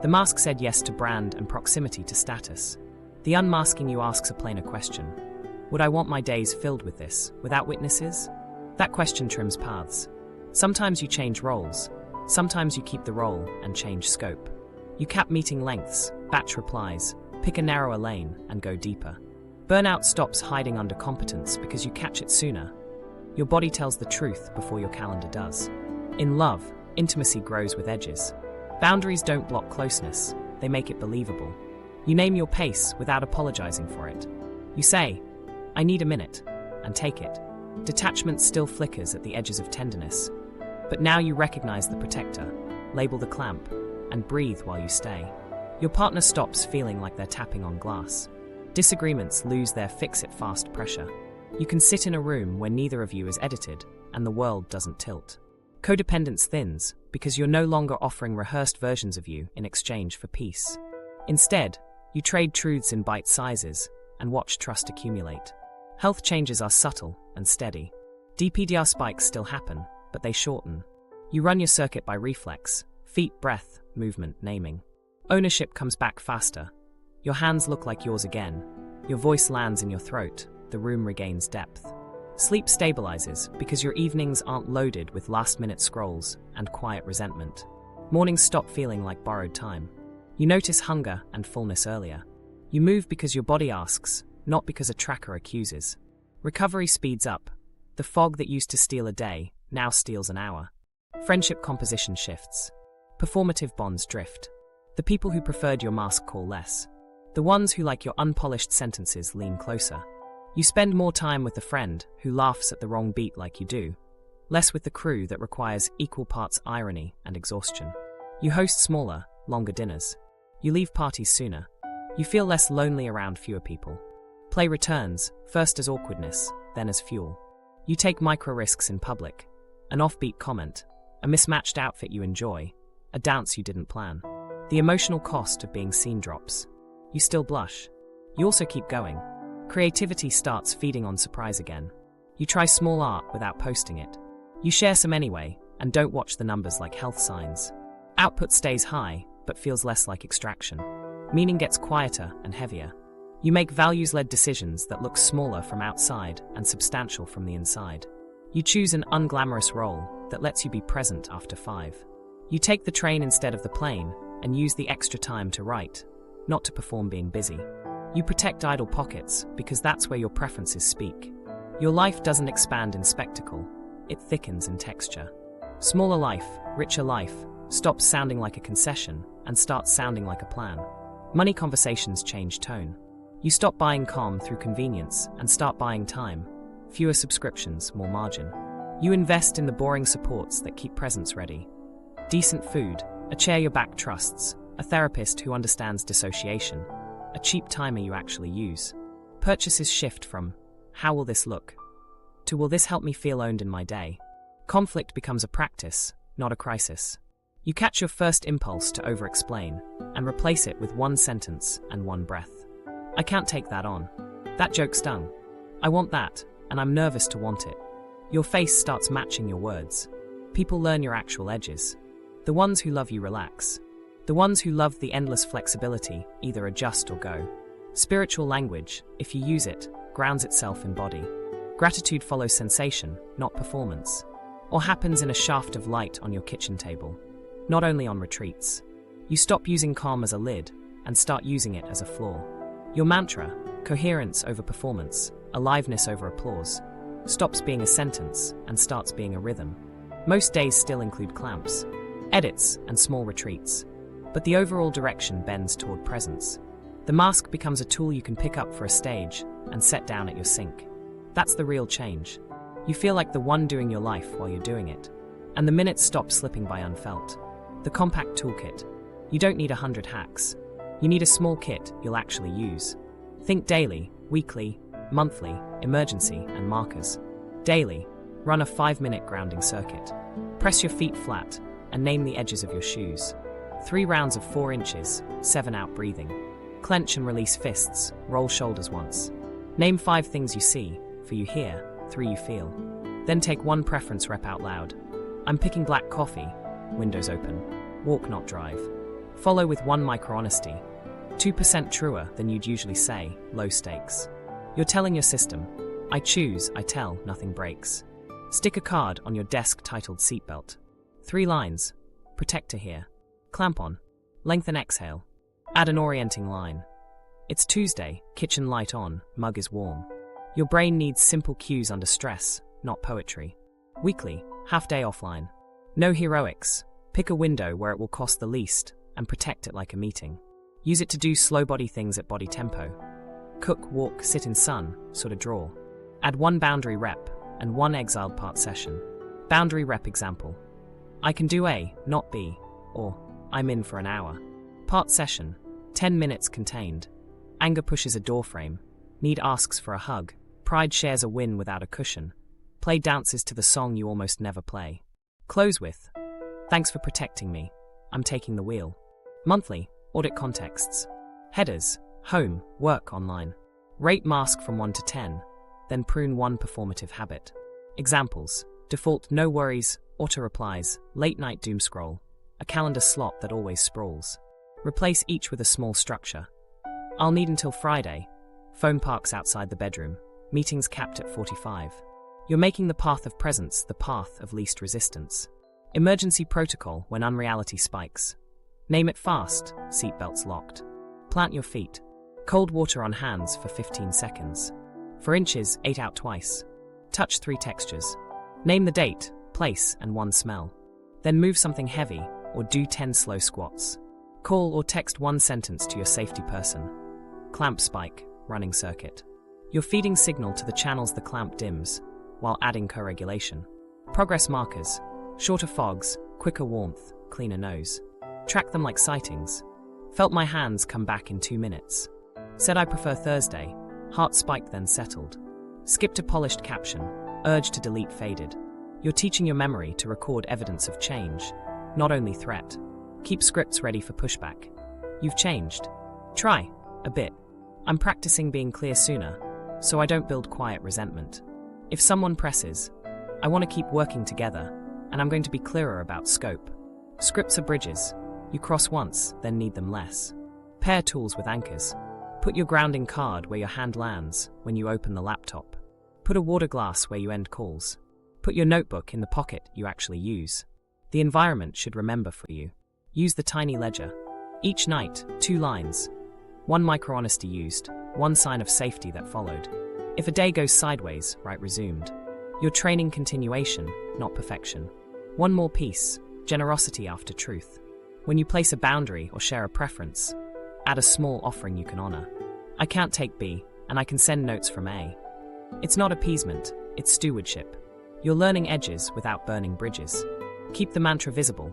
The mask said yes to brand and proximity to status. The unmasking you asks a plainer question. Would I want my days filled with this, without witnesses? That question trims paths. Sometimes you change roles. Sometimes you keep the role and change scope. You cap meeting lengths, batch replies, pick a narrower lane, and go deeper. Burnout stops hiding under competence because you catch it sooner. Your body tells the truth before your calendar does. In love, intimacy grows with edges. Boundaries don't block closeness, they make it believable. You name your pace without apologizing for it. You say, I need a minute, and take it. Detachment still flickers at the edges of tenderness. But now you recognize the protector, label the clamp, and breathe while you stay. Your partner stops feeling like they're tapping on glass. Disagreements lose their fix-it-fast pressure. You can sit in a room where neither of you is edited, and the world doesn't tilt. Codependence thins, because you're no longer offering rehearsed versions of you in exchange for peace. Instead, you trade truths in bite sizes, and watch trust accumulate. Health changes are subtle and steady. DPDR spikes still happen, but they shorten. You run your circuit by reflex, feet, breath, movement, naming. Ownership comes back faster. Your hands look like yours again. Your voice lands in your throat. The room regains depth. Sleep stabilizes because your evenings aren't loaded with last-minute scrolls and quiet resentment. Mornings stop feeling like borrowed time. You notice hunger and fullness earlier. You move because your body asks, not because a tracker accuses. Recovery speeds up. The fog that used to steal a day now steals an hour. Friendship composition shifts. Performative bonds drift. The people who preferred your mask call less. The ones who like your unpolished sentences lean closer. You spend more time with the friend who laughs at the wrong beat like you do, less with the crew that requires equal parts irony and exhaustion. You host smaller, longer dinners. You leave parties sooner. You feel less lonely around fewer people. Play returns, first as awkwardness, then as fuel. You take micro risks in public. An offbeat comment, a mismatched outfit you enjoy, a dance you didn't plan. The emotional cost of being seen drops. You still blush. You also keep going. Creativity starts feeding on surprise again. You try small art without posting it. You share some anyway, and don't watch the numbers like health signs. Output stays high, but feels less like extraction. Meaning gets quieter and heavier. You make values-led decisions that look smaller from outside and substantial from the inside. You choose an unglamorous role that lets you be present after 5. You take the train instead of the plane and use the extra time to write, not to perform being busy. You protect idle pockets because that's where your preferences speak. Your life doesn't expand in spectacle, it thickens in texture. Smaller life, richer life, stops sounding like a concession and starts sounding like a plan. Money conversations change tone. You stop buying calm through convenience and start buying time. Fewer subscriptions, more margin. You invest in the boring supports that keep presence ready. Decent food, a chair your back trusts, a therapist who understands dissociation, a cheap timer you actually use. Purchases shift from, how will this look, to will this help me feel owned in my day? Conflict becomes a practice, not a crisis. You catch your first impulse to over-explain and replace it with one sentence and one breath. I can't take that on. That joke stung. I want that, and I'm nervous to want it. Your face starts matching your words. People learn your actual edges. The ones who love you relax. The ones who love the endless flexibility either adjust or go. Spiritual language, if you use it, grounds itself in body. Gratitude follows sensation, not performance. Or happens in a shaft of light on your kitchen table. Not only on retreats. You stop using calm as a lid and start using it as a floor. Your mantra, coherence over performance, aliveness over applause, stops being a sentence and starts being a rhythm. Most days still include clamps, edits, and small retreats, but the overall direction bends toward presence. The mask becomes a tool you can pick up for a stage and set down at your sink. That's the real change. You feel like the one doing your life while you're doing it, and the minutes stop slipping by unfelt. The compact toolkit. You don't need 100 hacks. You need a small kit you'll actually use. Think daily, weekly, monthly, emergency, and markers. Daily, run a 5-minute grounding circuit. Press your feet flat and name the edges of your shoes. 3 rounds of 4 inches, 7 out breathing. Clench and release fists, roll shoulders once. Name 5 things you see, 4 you hear, 3 you feel. Then take 1 preference rep out loud. I'm picking black coffee, windows open, walk not drive. Follow with 1 micro-honesty. 2% truer than you'd usually say, low stakes. You're telling your system, I choose, I tell, nothing breaks. Stick a card on your desk titled seatbelt. 3 lines, protect to hear. Clamp on, lengthen exhale. Add an orienting line. It's Tuesday, kitchen light on, mug is warm. Your brain needs simple cues under stress, not poetry. Weekly, half-day offline. No heroics. Pick a window where it will cost the least and protect it like a meeting. Use it to do slow body things at body tempo. Cook, walk, sit in sun, sort of draw. Add 1 boundary rep and 1 exiled part session. Boundary rep example. I can do A, not B, or I'm in for an hour. Part session. 10 minutes contained. Anger pushes a doorframe. Need asks for a hug. Pride shares a win without a cushion. Play dances to the song you almost never play. Close with, thanks for protecting me. I'm taking the wheel. Monthly, audit contexts. Headers, home, work, online. Rate mask from 1 to 10, then prune 1 performative habit. Examples, default no worries, auto replies, late night doom scroll, a calendar slot that always sprawls. Replace each with a small structure. I'll need until Friday. Phone parks outside the bedroom. Meetings capped at 45. You're making the path of presence the path of least resistance. Emergency protocol when unreality spikes. Name it fast, seatbelts locked. Plant your feet. Cold water on hands for 15 seconds. For inches, 8 out twice. Touch 3 textures. Name the date, place, and 1 smell. Then move something heavy or do 10 slow squats. Call or text 1 sentence to your safety person. Clamp spike, running circuit. You're feeding signal to the channels the clamp dims, while adding co-regulation. Progress markers, shorter fogs, quicker warmth, cleaner nose. Track them like sightings. Felt my hands come back in 2 minutes. Said I prefer Thursday, heart spiked then settled. Skipped a polished caption, urge to delete faded. You're teaching your memory to record evidence of change, not only threat. Keep scripts ready for pushback. You've changed. Try, a bit. I'm practicing being clear sooner, so I don't build quiet resentment. If someone presses, I want to keep working together, and I'm going to be clearer about scope. Scripts are bridges. You cross once, then need them less. Pair tools with anchors. Put your grounding card where your hand lands when you open the laptop. Put a water glass where you end calls. Put your notebook in the pocket you actually use. The environment should remember for you. Use the tiny ledger. Each night, 2 lines. 1 micro-honesty used, 1 sign of safety that followed. If a day goes sideways, write resumed. You're training continuation, not perfection. 1 more piece, generosity after truth. When you place a boundary or share a preference, add a small offering you can honor. I can't take B, and I can send notes from A. It's not appeasement, it's stewardship. You're learning edges without burning bridges. Keep the mantra visible.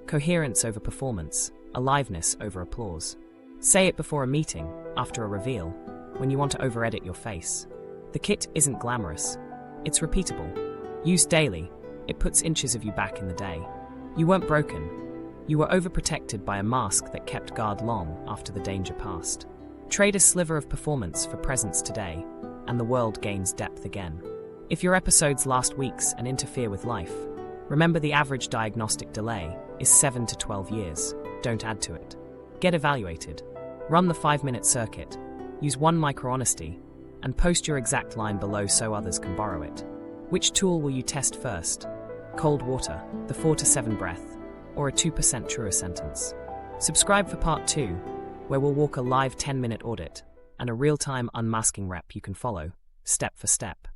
Coherence over performance, aliveness over applause. Say it before a meeting, after a reveal, when you want to over-edit your face. The kit isn't glamorous. It's repeatable. Used daily, it puts inches of you back in the day. You weren't broken. You were overprotected by a mask that kept guard long after the danger passed. Trade a sliver of performance for presence today, and the world gains depth again. If your episodes last weeks and interfere with life, remember the average diagnostic delay is 7 to 12 years. Don't add to it. Get evaluated. Run the 5-minute circuit. Use 1 micro-honesty, and post your exact line below so others can borrow it. Which tool will you test first? Cold water, the 4 to 7 breath, or a 2% truer sentence? Subscribe for part 2, where we'll walk a live 10-minute audit and a real-time unmasking rep you can follow, step for step.